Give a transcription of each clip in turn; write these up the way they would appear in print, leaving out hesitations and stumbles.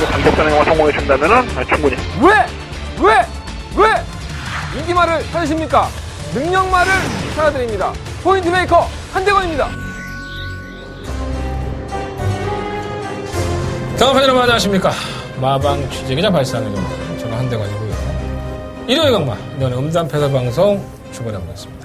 강력전에 성공해준다면은 충분히. 왜 인기말을 찾으십니까? 능력말을 찾아드립니다. 포인트 메이커 한대건입니다. 경험팬 여러분 안녕하십니까. 마방 취재기자 발상의 저는 한대건이고요. 일요일 강마 이번에 음담 패설 방송 출발해보겠습니다.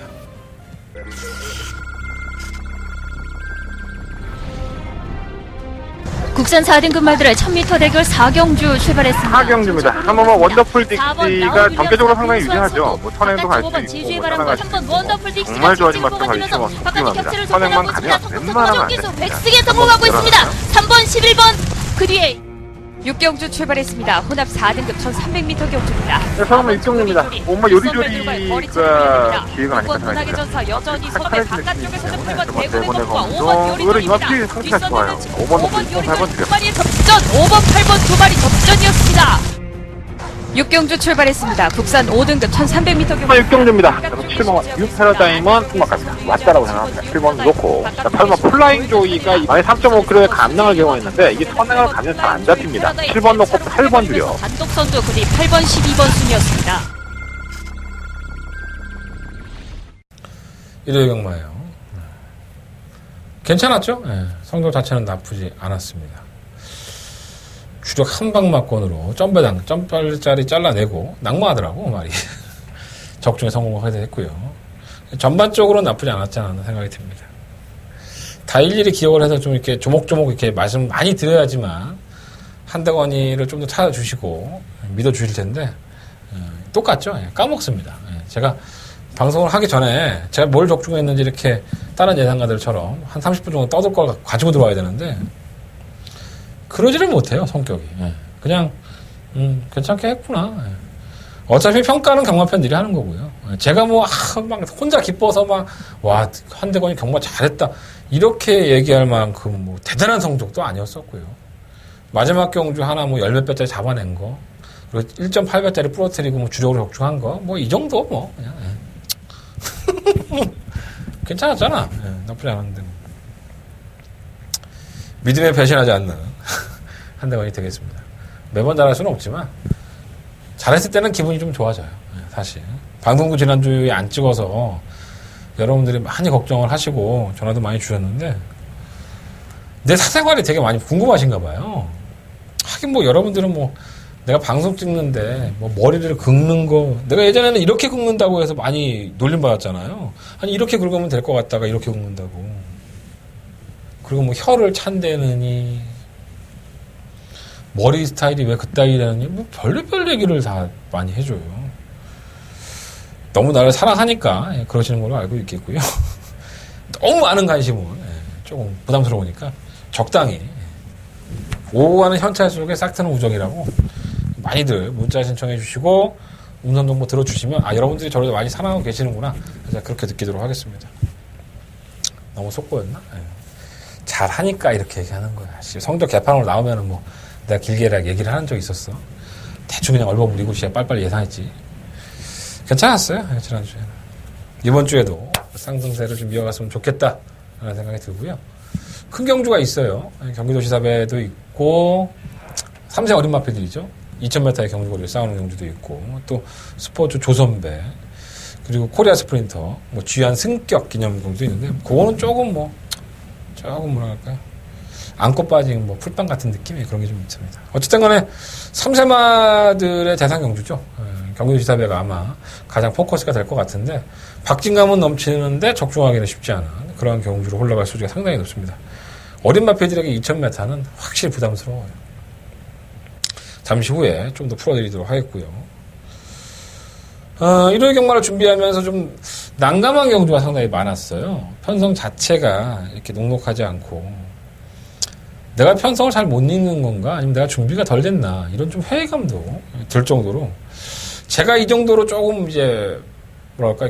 국산 4등급 말들의 1000m 대결 4경주 출발했습니다. 4경주입니다. 한번 원더풀 딕시가 전개적으로 상당히 유리하죠. 뭐 선행도 갈 수 있고 선행할 수 있고 정말 좋아진 맛도 가기 쉬워 속기합니다. 선행만 가면 웬만하면 안 됩니다. 백승에 성공하고 있습니다. 3번, 11번 그 뒤에 6경주 출발했습니다. 혼합 4등급 1300m 경주입니다. 네, 처음에 6경주입니다. 뭔가 요리조리가 기회가 아닐까 생각합니다. 여전히 칼칼해지는 바깥쪽에서는 느낌이 8번 있네요. 대구의 번 선수와 5번 오히려 이 요리조리입니다. 앞이 상태가 좋아요. 5번 놓고 6번, 8번 두 드려. 마리의 접전, 5번, 8번 두 마리 접전이었습니다. 6경주 출발했습니다. 국산 5등급 1300m 경주. 6경주입니다. 7번 6 패러다임은 승막합니다. 맞다라고 생각합니다. 7번 놓고 8번 플라잉 조이가 많이 3.5km의 감량을 경험했는데 이게 선행을 가면 잘 안 잡힙니다. 7번 놓고 8번 줄여. 단독 선두 그뒤 8번, 12번 순이었습니다. 일요일 강마예요. 괜찮았죠? 네, 성적 자체는 나쁘지 않았습니다. 주력 한방막권으로 점발짜리 잘라내고 낙마하더라고 말이. 적중에 성공을 했고요. 전반적으로 나쁘지 않았지 않나 생각이 듭니다. 다 일일이 기억을 해서 좀 이렇게 조목조목 이렇게 말씀 많이 드려야지만 한대건이를 좀 더 찾아주시고 믿어주실 텐데 똑같죠? 까먹습니다. 제가 방송을 하기 전에 제가 뭘 적중했는지 이렇게 다른 예상가들처럼 한 30분 정도 떠들 거 가지고 들어와야 되는데 그러지를 못해요, 성격이. 그냥, 괜찮게 했구나. 어차피 평가는 경마편들이 하는 거고요. 제가 막 혼자 기뻐서 와, 한대건이 경마 잘했다. 이렇게 얘기할 만큼 대단한 성적도 아니었었고요. 마지막 경주 하나 열몇 배짜리 잡아낸 거, 그리고 1.8배짜리 부러뜨리고 주력으로 적중한 거, 이 정도 그냥. 괜찮았잖아. 나쁘지 않았는데. 믿음에 배신하지 않는 한대건이 되겠습니다. 매번 잘할 수는 없지만 잘했을 때는 기분이 좀 좋아져요. 사실 방송도 지난주에 안 찍어서 여러분들이 많이 걱정을 하시고 전화도 많이 주셨는데 내 사생활이 되게 많이 궁금하신가 봐요. 하긴 여러분들은 내가 방송 찍는데 머리를 긁는 거 내가 예전에는 이렇게 긁는다고 해서 많이 놀림받았잖아요. 아니 이렇게 긁으면 될 것 같다가 이렇게 긁는다고. 그리고 혀를 찬대느니 머리 스타일이 왜 그따위라느니 별의별 얘기를 다 많이 해줘요. 너무 나를 사랑하니까 그러시는 걸로 알고 있겠고요. 너무 많은 관심은 조금 부담스러우니까 적당히 오고 가는 현찰 속에 싹 트는 우정이라고 많이들 문자 신청해 주시고 음성 정보 들어주시면 여러분들이 저를 많이 사랑하고 계시는구나. 제가 그렇게 느끼도록 하겠습니다. 너무 속보였나? 잘하니까 이렇게 얘기하는 거야. 성적 개판으로 나오면은 내가 길게 얘기를 하는 적이 있었어. 대충 그냥 얼버무리고 빨리빨리 예상했지. 괜찮았어요. 지난주에는. 이번 주에도 상승세를 좀 이어갔으면 좋겠다 라는 생각이 들고요. 큰 경주가 있어요. 경기도시사배도 있고 3세 어린 마필들이죠. 2000m의 경주거리를 싸우는 경주도 있고 또 스포츠 조선배 그리고 코리아 스프린터 귀한 승격 기념 경주도 있는데 그거는 조금 뭐랄까요. 안고 빠진 풀빵 같은 느낌이 그런 게 좀 있습니다. 어쨌든 간에 3세마들의 대상 경주죠. 경기도지사배가 아마 가장 포커스가 될 것 같은데 박진감은 넘치는데 적중하기는 쉽지 않은 그런 경주로 올라갈 수가 상당히 높습니다. 어린 마필들에게 2000m는 확실히 부담스러워요. 잠시 후에 좀 더 풀어드리도록 하겠고요. 일요일 경마를 준비하면서 좀 난감한 경주가 상당히 많았어요. 편성 자체가 이렇게 녹록하지 않고 내가 편성을 잘 못 읽는 건가 아니면 내가 준비가 덜 됐나 이런 좀 회의감도 들 정도로 제가 이 정도로 조금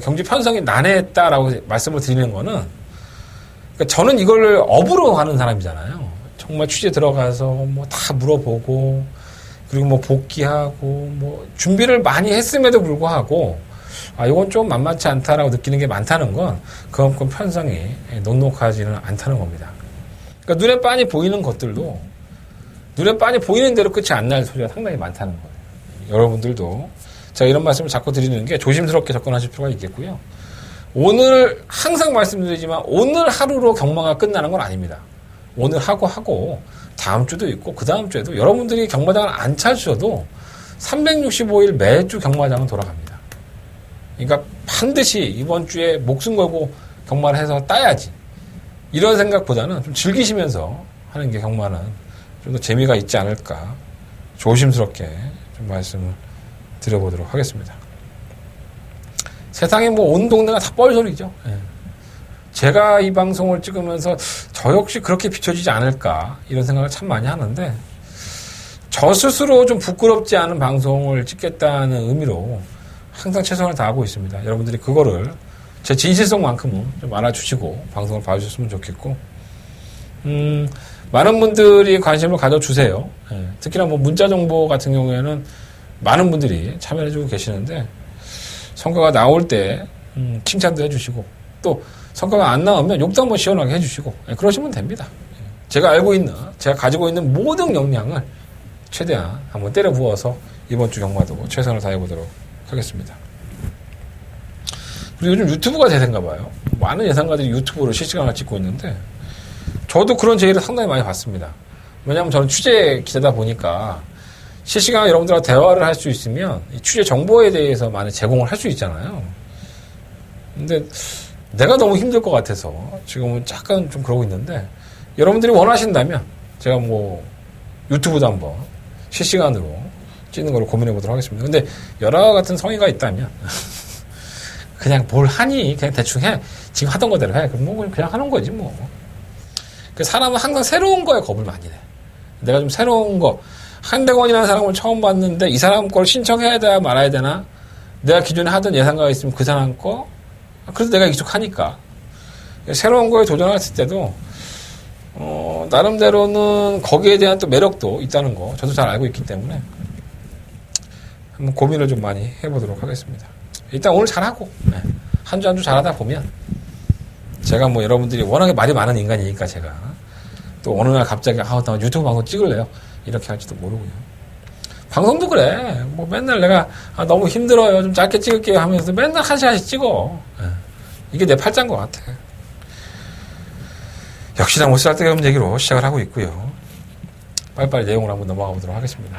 경주 편성이 난해했다라고 말씀을 드리는 거는 그러니까 저는 이걸 업으로 하는 사람이잖아요. 정말 취재 들어가서 다 물어보고 그리고 복귀하고 준비를 많이 했음에도 불구하고 이건 좀 만만치 않다라고 느끼는 게 많다는 건 그만큼 편성이 녹록하지는 않다는 겁니다. 그러니까 눈에 빤히 보이는 것들도 눈에 빤히 보이는 대로 끝이 안 날 소리가 상당히 많다는 거예요. 여러분들도 제가 이런 말씀을 자꾸 드리는 게 조심스럽게 접근하실 필요가 있겠고요. 오늘 항상 말씀드리지만 오늘 하루로 경마가 끝나는 건 아닙니다. 오늘 하고 다음 주도 있고 그 다음 주에도 여러분들이 경마장을 안 찾으셔도 365일 매주 경마장은 돌아갑니다. 그러니까 반드시 이번 주에 목숨 걸고 경마를 해서 따야지. 이런 생각보다는 좀 즐기시면서 하는 게 경마는 좀 더 재미가 있지 않을까 조심스럽게 좀 말씀을 드려보도록 하겠습니다. 세상에 뭐 온 동네가 다 뻘소리죠. 예. 제가 이 방송을 찍으면서 저 역시 그렇게 비춰지지 않을까 이런 생각을 참 많이 하는데 저 스스로 좀 부끄럽지 않은 방송을 찍겠다는 의미로 항상 최선을 다하고 있습니다. 여러분들이 그거를 제 진실성만큼은 좀 알아주시고 방송을 봐주셨으면 좋겠고 많은 분들이 관심을 가져주세요. 예. 특히나 뭐 문자 정보 같은 경우에는 많은 분들이 참여해주고 계시는데 성과가 나올 때 칭찬도 해주시고 또 성과가 안 나오면 욕도 한번 시원하게 해주시고 그러시면 됩니다. 제가 알고 있는 제가 가지고 있는 모든 역량을 최대한 한번 때려 부어서 이번 주 경마도 최선을 다해보도록 하겠습니다. 그리고 요즘 유튜브가 대세인가 봐요. 많은 예상가들이 유튜브로 실시간을 찍고 있는데 저도 그런 제의를 상당히 많이 받습니다. 왜냐하면 저는 취재 기자다 보니까 실시간으로 여러분들과 대화를 할 수 있으면 이 취재 정보에 대해서 많이 제공을 할 수 있잖아요. 근데 내가 너무 힘들 것 같아서 지금은 약간 좀 그러고 있는데 여러분들이 원하신다면 제가 뭐 유튜브도 한번 실시간으로 찍는 걸 고민해 보도록 하겠습니다. 근데 여러 같은 성의가 있다면 그냥 뭘 하니 그냥 대충 해. 지금 하던 거대로 해. 그럼 뭐 그냥 하는 거지 뭐. 사람은 항상 새로운 거에 겁을 많이 내. 내가 좀 새로운 거 한대건이라는 사람을 처음 봤는데 이 사람 걸 신청해야 되나 말아야 되나? 내가 기존에 하던 예상가가 있으면 그 사람 거? 그래서 내가 익숙하니까. 새로운 거에 도전했을 때도 나름대로는 거기에 대한 또 매력도 있다는 거 저도 잘 알고 있기 때문에 한번 고민을 좀 많이 해보도록 하겠습니다. 일단 오늘 잘하고 한 주 한 주 잘하다 보면 제가 뭐 여러분들이 워낙에 말이 많은 인간이니까 제가 또 어느 날 갑자기 나 유튜브 방송 찍을래요 이렇게 할지도 모르고요. 방송도 그래. 뭐 맨날 내가 너무 힘들어요 좀 짧게 찍을게요 하면서 맨날 한 시간씩 찍어. 이게 내 팔자인 것 같아. 역시나 못 살 데가 없는 얘기로 시작을 하고 있고요. 빨리빨리 내용을 한번 넘어가 보도록 하겠습니다.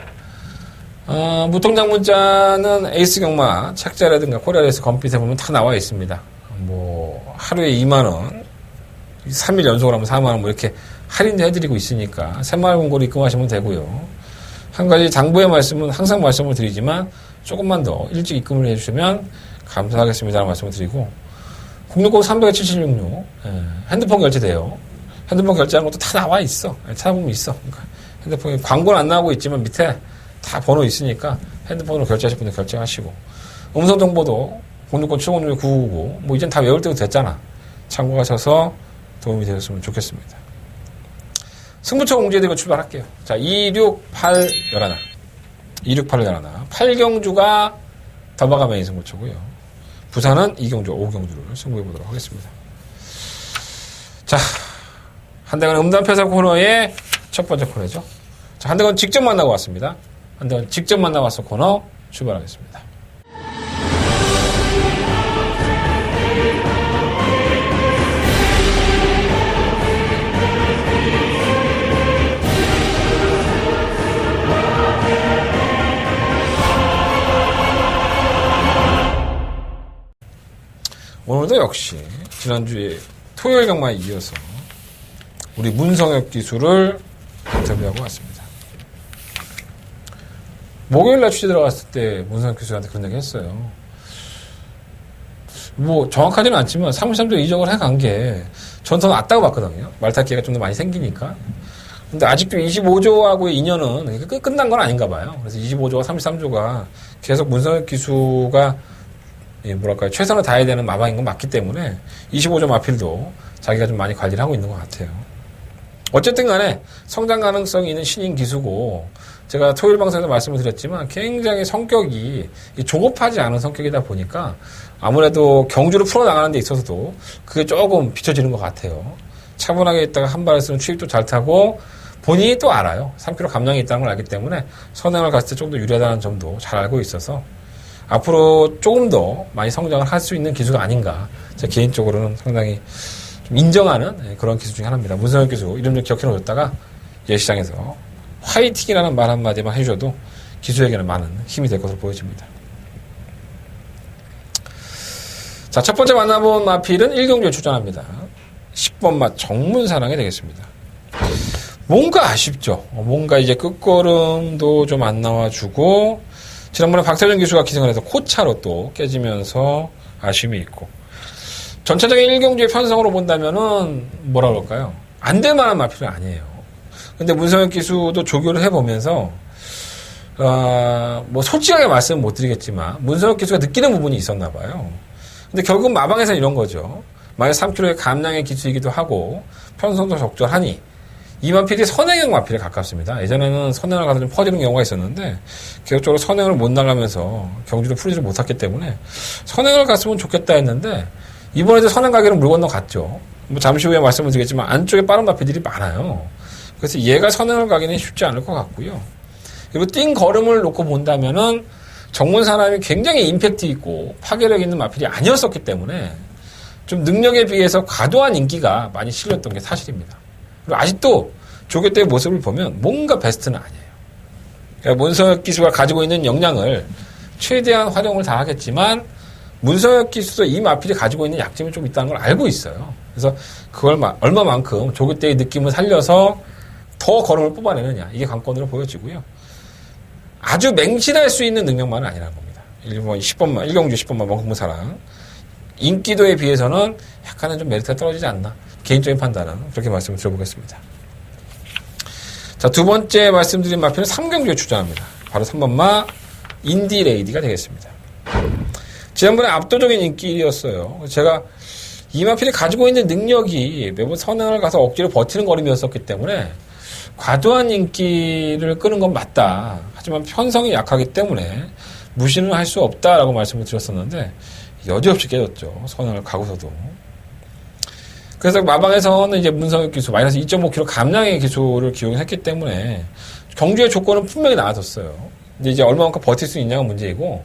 무통장 문자는 에이스 경마 책자라든가 코리아레이스 검핏에 보면 다 나와 있습니다. 뭐 하루에 2만원 3일 연속으로 하면 4만원 뭐 이렇게 할인도 해드리고 있으니까 새마을금고로 입금하시면 되고요. 한 가지 당부의 말씀은 항상 말씀을 드리지만 조금만 더 일찍 입금을 해주시면 감사하겠습니다라는 말씀을 드리고 060-300-7766 핸드폰 결제돼요. 핸드폰 결제하는 것도 다 나와 있어. 찾아보면 있어. 그러니까 핸드폰에 광고는 안 나오고 있지만 밑에 다 번호 있으니까 핸드폰으로 결제하실 분들 결제하시고 음성 정보도 060-706-9999 뭐 이젠 다 외울 때도 됐잖아. 참고하셔서 도움이 되셨으면 좋겠습니다. 승부처 공지해드리고 출발할게요. 자, 268 열하나 268을 열하나 8경주가 더바가 메인 승부처고요. 부산은 2경주, 5경주를 승부해보도록 하겠습니다. 자, 한대건 음담패설 코너의 첫 번째 코너죠. 자, 한대건 직접 만나고 왔습니다. 한대건 직접 만나고 왔어 코너 출발하겠습니다. 오늘도 역시 지난주에 토요일 경마에 이어서 우리 문성혁 기수를 인터뷰하고 왔습니다. 목요일날 취재 들어갔을 때 문성혁 기수한테 그런 얘기 했어요. 뭐 정확하지는 않지만 33조 이적을 해간 게 전 더 낫다고 봤거든요. 말타기가 좀 더 많이 생기니까. 근데 아직도 25조하고의 인연은 끝난 건 아닌가 봐요. 그래서 25조와 33조가 계속 문성혁 기수가 뭐랄까요, 최선을 다해야 되는 마방인 건 맞기 때문에 25조 마필도 자기가 좀 많이 관리를 하고 있는 것 같아요. 어쨌든 간에 성장 가능성이 있는 신인 기수고 제가 토요일 방송에서 말씀을 드렸지만 굉장히 성격이 조급하지 않은 성격이다 보니까 아무래도 경주를 풀어나가는 데 있어서도 그게 조금 비춰지는 것 같아요. 차분하게 있다가 한 발을 쓰는 추입도 잘 타고 본인이 또 알아요. 3km 감량이 있다는 걸 알기 때문에 선행을 갔을 때 좀 더 유리하다는 점도 잘 알고 있어서 앞으로 조금 더 많이 성장을 할 수 있는 기수가 아닌가. 제 개인적으로는 상당히 좀 인정하는 그런 기수 중에 하나입니다. 문성혁 기수 이름 좀 기억해 놓았다가 예시장에서 화이팅이라는 말 한마디만 해주셔도 기수에게는 많은 힘이 될 것으로 보여집니다. 자, 첫 번째 만나본 마필은 1경주에 출전합니다. 10번 맛 정문사랑이 되겠습니다. 뭔가 아쉽죠. 뭔가 이제 끝걸음도 좀 안 나와주고 지난번에 박태준 기수가 기승을 해서 코차로 또 깨지면서 아쉬움이 있고 전체적인 1경주의 편성으로 본다면은 뭐라 그럴까요? 안 될 만한 마필은 아니에요. 근데 문성혁 기수도 조교를 해보면서 뭐 솔직하게 말씀은 못 드리겠지만 문성혁 기수가 느끼는 부분이 있었나 봐요. 근데 결국 마방에서는 이런 거죠. 만약 3km의 감량의 기수이기도 하고 편성도 적절하니 이 마필이 선행형 마필에 가깝습니다. 예전에는 선행을 가서 좀 퍼지는 경우가 있었는데 계속적으로 선행을 못 나가면서 경주를 풀지를 못했기 때문에 선행을 갔으면 좋겠다 했는데 이번에도 선행 가기는 물 건너 갔죠. 뭐 잠시 후에 말씀을 드리겠지만 안쪽에 빠른 마필들이 많아요. 그래서 얘가 선행을 가기는 쉽지 않을 것 같고요. 그리고 뛴 걸음을 놓고 본다면은 정문 사람이 굉장히 임팩트 있고 파괴력 있는 마필이 아니었었기 때문에 좀 능력에 비해서 과도한 인기가 많이 실렸던 게 사실입니다. 그리고 아직도 조교 때의 모습을 보면 뭔가 베스트는 아니에요. 그러니까 문성혁 기수가 가지고 있는 역량을 최대한 활용을 다 하겠지만 문성혁 기수도 이 마필이 가지고 있는 약점이 좀 있다는 걸 알고 있어요. 그래서 그걸 얼마만큼 조교 때의 느낌을 살려서 더 걸음을 뽑아내느냐 이게 관건으로 보여지고요. 아주 맹신할 수 있는 능력만은 아니라는 겁니다. 10번만 1경주 10번만 먹문사랑 인기도에 비해서는 약간은 좀 메리트가 떨어지지 않나 개인적인 판단은 그렇게 말씀을 드려보겠습니다. 자, 두 번째 말씀드린 마필은 3경주에 출전합니다. 바로 3번마 인디레이디가 되겠습니다. 지난번에 압도적인 인기였어요. 제가 이 마필이 가지고 있는 능력이 매번 선행을 가서 억지로 버티는 걸음이었었기 때문에 과도한 인기를 끄는 건 맞다. 하지만 편성이 약하기 때문에 무시는 할 수 없다라고 말씀을 드렸었는데 여지없이 깨졌죠. 선행을 가고서도. 그래서 마방에서는 이제 문성혁 기수 마이너스 2.5kg 감량의 기수를 기용했기 때문에 경주의 조건은 분명히 나아졌어요. 근데 이제 얼마만큼 버틸 수 있냐가 문제이고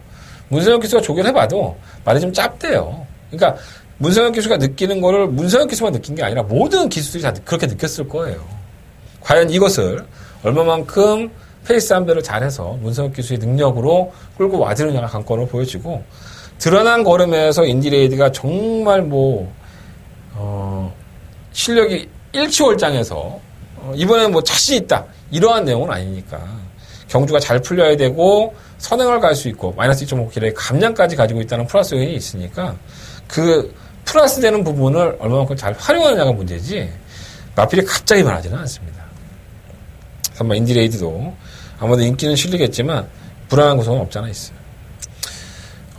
문성혁 기수가 조교를 해봐도 말이 좀 짭대요. 그러니까 문성혁 기수가 느끼는 거를 문성혁 기수만 느낀 게 아니라 모든 기수들이 다 그렇게 느꼈을 거예요. 과연 이것을 얼마만큼 페이스 안배를 잘해서 문성혁 기수의 능력으로 끌고 와드느냐가 관건으로 보여지고 드러난 걸음에서 인디레이드가 정말 실력이 일치월장해서 이번에는 뭐 자신 있다 이러한 내용은 아니니까 경주가 잘 풀려야 되고 선행을 갈 수 있고 마이너스 2.5kg의 감량까지 가지고 있다는 플러스 요인이 있으니까 그 플러스 되는 부분을 얼마만큼 잘 활용하느냐가 문제지 마필이 갑자기 많아지는 않습니다. 한번 인디레이드도 아무래도 인기는 실리겠지만 불안한 구성은 없지 않아 있어요.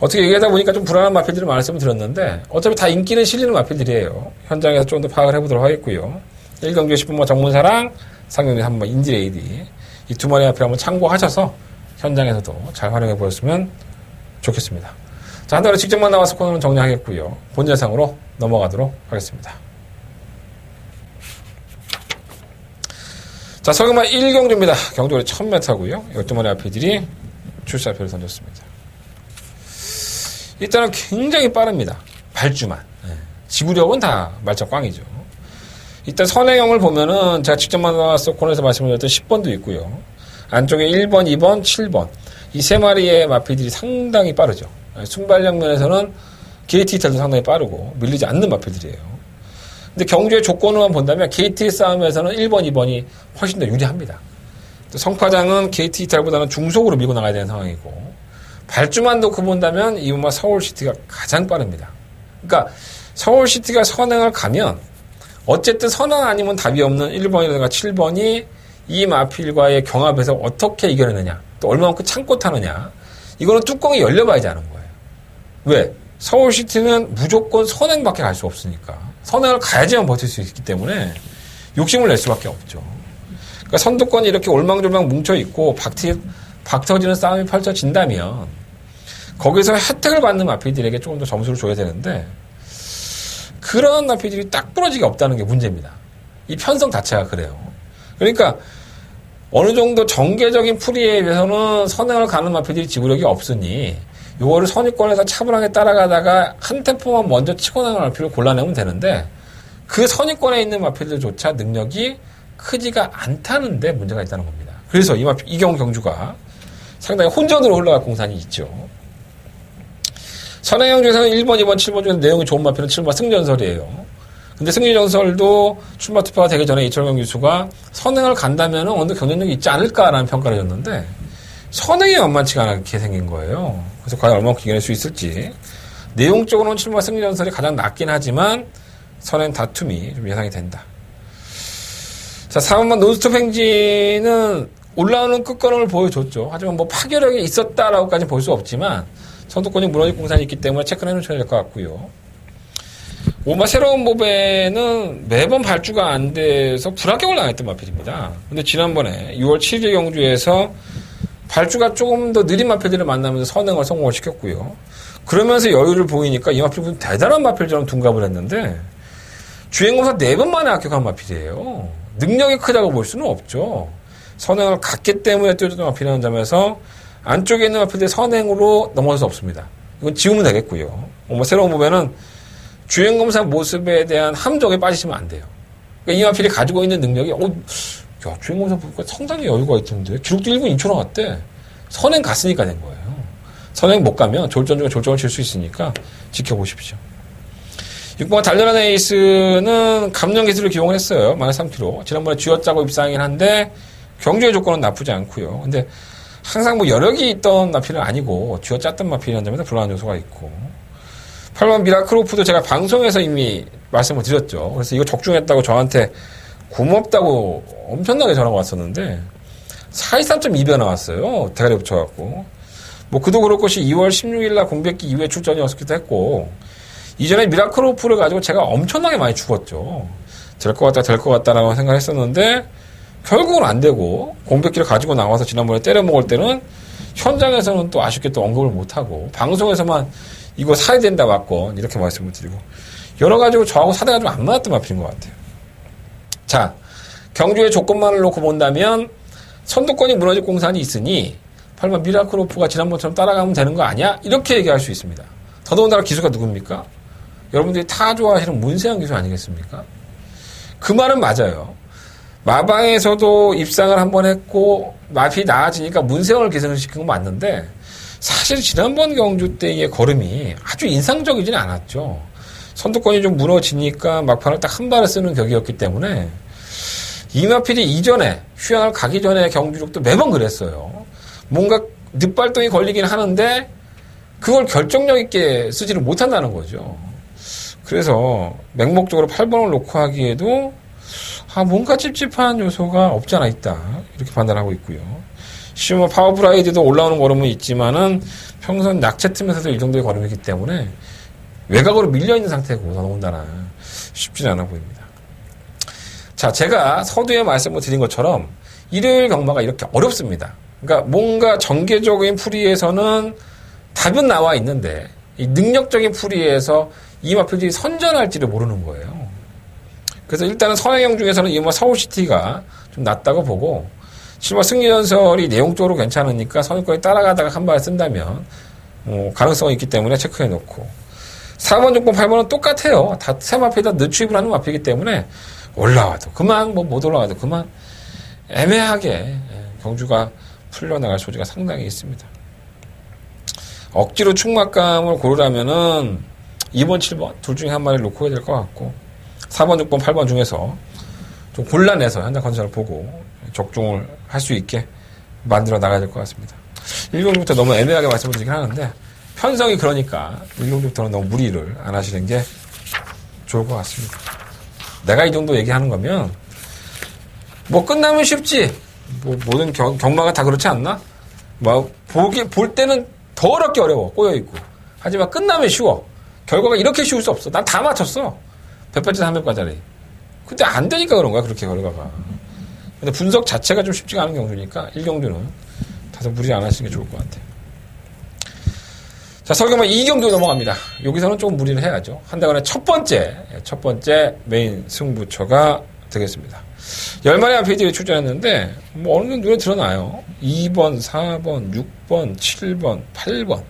어떻게 얘기하다 보니까 좀 불안한 마필들을 말씀을 드렸는데 어차피 다 인기는 실리는 마필들이에요. 현장에서 좀 더 파악을 해보도록 하겠고요. 1경주에 10번마 정문사랑 3경주에 한번 인디레이드 이 두 마리 마필 한번 참고하셔서 현장에서도 잘 활용해 보셨으면 좋겠습니다. 자, 한 달에 직접만 나와서 코너는 정리하겠고요. 본전상으로 넘어가도록 하겠습니다. 자, 서금마 1경주입니다. 경주거리 1000m고요. 12마리 마필들이 출사표를 던졌습니다. 일단은 굉장히 빠릅니다. 발주만. 지구력은 다 말짱 꽝이죠. 일단 선행형을 보면은 제가 직접 만나서 코너에서 말씀드렸던 10번도 있고요. 안쪽에 1번, 2번, 7번. 이 세 마리의 마필들이 상당히 빠르죠. 순발력 면에서는 게이트 이탈도 상당히 빠르고 밀리지 않는 마필들이에요. 근데 경주의 조건으로만 본다면 게이트 싸움에서는 1번, 2번이 훨씬 더 유리합니다. 또 성파장은 게이트 이탈보다는 중속으로 밀고 나가야 되는 상황이고 발주만 놓고 본다면 이번마 서울시티가 가장 빠릅니다. 그러니까 서울시티가 선행을 가면 어쨌든 선행 아니면 답이 없는 1번이라든가 7번이 이 마필과의 경합에서 어떻게 이겨내느냐 또 얼마만큼 참고 타느냐 이거는 뚜껑이 열려봐야지 아는 거예요. 왜? 서울시티는 무조건 선행밖에 갈 수 없으니까 선행을 가야지만 버틸 수 있기 때문에 욕심을 낼 수밖에 없죠. 그러니까 선두권이 이렇게 올망졸망 뭉쳐있고 박 터지는 싸움이 펼쳐진다면 거기서 혜택을 받는 마필들에게 조금 더 점수를 줘야 되는데 그런 마필들이 딱 부러지게 없다는 게 문제입니다. 이 편성 자체가 그래요. 그러니까 어느 정도 정계적인 풀이에 비해서는 선행을 가는 마필들이 지구력이 없으니 요거를 선위권에서 차분하게 따라가다가 한 템포만 먼저 치고 나가는 마필을 골라내면 되는데 그 선위권에 있는 마필들조차 능력이 크지가 않다는데 문제가 있다는 겁니다. 그래서 이경 경주가 상당히 혼전으로 흘러갈 공산이 있죠. 선행형 중에서는 1번, 2번, 7번 중에서 내용이 좋은 마필은 7번 승리전설이에요. 근데 승리전설도 출마 투표가 되기 전에 이철경 교수가 선행을 간다면 어느 정도 경쟁력이 있지 않을까라는 평가를 줬는데 선행이 만만치가 않게 생긴 거예요. 그래서 과연 얼마만큼 이겨낼 수 있을지. 내용적으로는 출마 승리전설이 가장 낫긴 하지만 선행 다툼이 좀 예상이 된다. 자, 4번만 논스톱 행진은 올라오는 끝걸음을 보여줬죠. 하지만 뭐 파괴력이 있었다라고까지는 볼 수 없지만 선두권이 무너질 공산이 있기 때문에 체크를 해놓으셔야 될 것 같고요. 5번 새로운 모배는 매번 발주가 안 돼서 불합격을 당했던 마필입니다. 근데 지난번에 6월 7일 경주에서 발주가 조금 더 느린 마필들을 만나면서 선행을 성공을 시켰고요. 그러면서 여유를 보이니까 이 마필은 대단한 마필처럼 둔갑을 했는데 주행검사 4번 만에 합격한 마필이에요. 능력이 크다고 볼 수는 없죠. 선행을 갔기 때문에 뛰어줬던 마필이라는 점에서 안쪽에 있는 마필들 선행으로 넘어갈 수 없습니다. 이건 지우면 되겠고요. 새로운 모배는 주행검사 모습에 대한 함정에 빠지시면 안 돼요. 그러니까 이 마필이 가지고 있는 능력이 야, 주행검사 보니까 상당히 여유가 있던데 기록도 1분 2초 나갔대. 선행 갔으니까 된 거예요. 선행 못 가면 졸전 중에 졸전을 칠 수 있으니까 지켜보십시오. 6번 달려라는 에이스는 감령 기술을 기용을 했어요. 마이너스 3kg. 지난번에 쥐어짜고 입상이긴 한데 경주의 조건은 나쁘지 않고요. 근데 항상 뭐 여력이 있던 마필은 아니고 쥐어짰던 마필이라는 점에서 불안한 요소가 있고 8번 미라클오프도 제가 방송에서 이미 말씀을 드렸죠. 그래서 이거 적중했다고 저한테 고맙다고 엄청나게 전화가 왔었는데 423.2배 나왔어요. 대가리 붙여갖고. 뭐 그도 그럴 것이 2월 16일날 공백기 이후에 출전이었기도 했고 이전에 미라클오프를 가지고 제가 엄청나게 많이 죽었죠. 될 것 같다라고 생각했었는데 결국은 안 되고 공백기를 가지고 나와서 지난번에 때려 먹을 때는 현장에서는 또 아쉽게 또 언급을 못하고 방송에서만 이거 사야 된다 맞건 이렇게 말씀을 드리고 여러 가지로 저하고 사대가 좀 안 맞았던 마필인 것 같아요. 자, 경주의 조건만을 놓고 본다면 선두권이 무너질 공산이 있으니 8번 미라클오프가 지난번처럼 따라가면 되는 거 아니야? 이렇게 얘기할 수 있습니다. 더더군다나 기수가 누굽니까? 여러분들이 다 좋아하시는 문세영 기수 아니겠습니까? 그 말은 맞아요. 마방에서도 입상을 한번 했고 마필이 나아지니까 문세영을 기승을 시킨 건 맞는데 사실 지난번 경주 때의 걸음이 아주 인상적이지는 않았죠. 선두권이 좀 무너지니까 막판을 딱 한 발을 쓰는 격이었기 때문에 이마필이 이전에 휴양을 가기 전에 경주력도 매번 그랬어요. 뭔가 늦발동이 걸리긴 하는데 그걸 결정력 있게 쓰지를 못한다는 거죠. 그래서 맹목적으로 8번을 놓고 하기에도 뭔가 찝찝한 요소가 없지 않아 있다. 이렇게 판단하고 있고요. 시우머 파워브라이드도 올라오는 걸음은 있지만은 평선 약체 틈에서도 이 정도의 걸음이기 때문에 외곽으로 밀려있는 상태고 더더군다나 쉽지는 않아 보입니다. 자, 제가 서두에 말씀을 드린 것처럼 일요일 경마가 이렇게 어렵습니다. 그러니까 뭔가 전개적인 풀이에서는 답은 나와 있는데 이 능력적인 풀이에서 이 마필들이 선전할지를 모르는 거예요. 그래서 일단은 선행형 중에서는 이마 서울시티가 좀 낫다고 보고 실마 승리전설이 내용적으로 괜찮으니까 선수권이 따라가다가 한 발 쓴다면 가능성이 있기 때문에 체크해 놓고 4번, 6번, 8번은 똑같아요. 다 세 마필 다 늦추입을 하는 마필이기 때문에 올라와도 그만 못 올라와도 그만 애매하게 경주가 풀려나갈 소지가 상당히 있습니다. 억지로 충막감을 고르라면은 2번, 7번 둘 중에 한 마리를 놓고 해야 될 것 같고 4번, 6번, 8번 중에서 좀 골라내서 현장 컨디션을 보고 적중을 할 수 있게 만들어 나가야 될 것 같습니다. 1경주부터 너무 애매하게 말씀을 드리긴 하는데 편성이 그러니까 1경주부터는 너무 무리를 안 하시는 게 좋을 것 같습니다. 내가 이 정도 얘기하는 거면 뭐 끝나면 쉽지. 뭐 모든 경마가 다 그렇지 않나? 뭐 볼 때는 더 어렵게 어려워. 꼬여있고. 하지만 끝나면 쉬워. 결과가 이렇게 쉬울 수 없어. 난 다 맞췄어. 100발째 300발짜리. 근데 안 되니까 그런 거야. 그렇게 결과가. 근데 분석 자체가 좀 쉽지가 않은 경주니까 1경주는 다소 무리 안 하시는 게 좋을 것 같아요. 자, 설경마 2경주 넘어갑니다. 여기서는 조금 무리를 해야죠. 한대간의 첫 번째 메인 승부처가 되겠습니다. 10마리 마필들이 출전했는데, 뭐, 어느 정도 눈에 드러나요. 2번, 4번, 6번, 7번, 8번.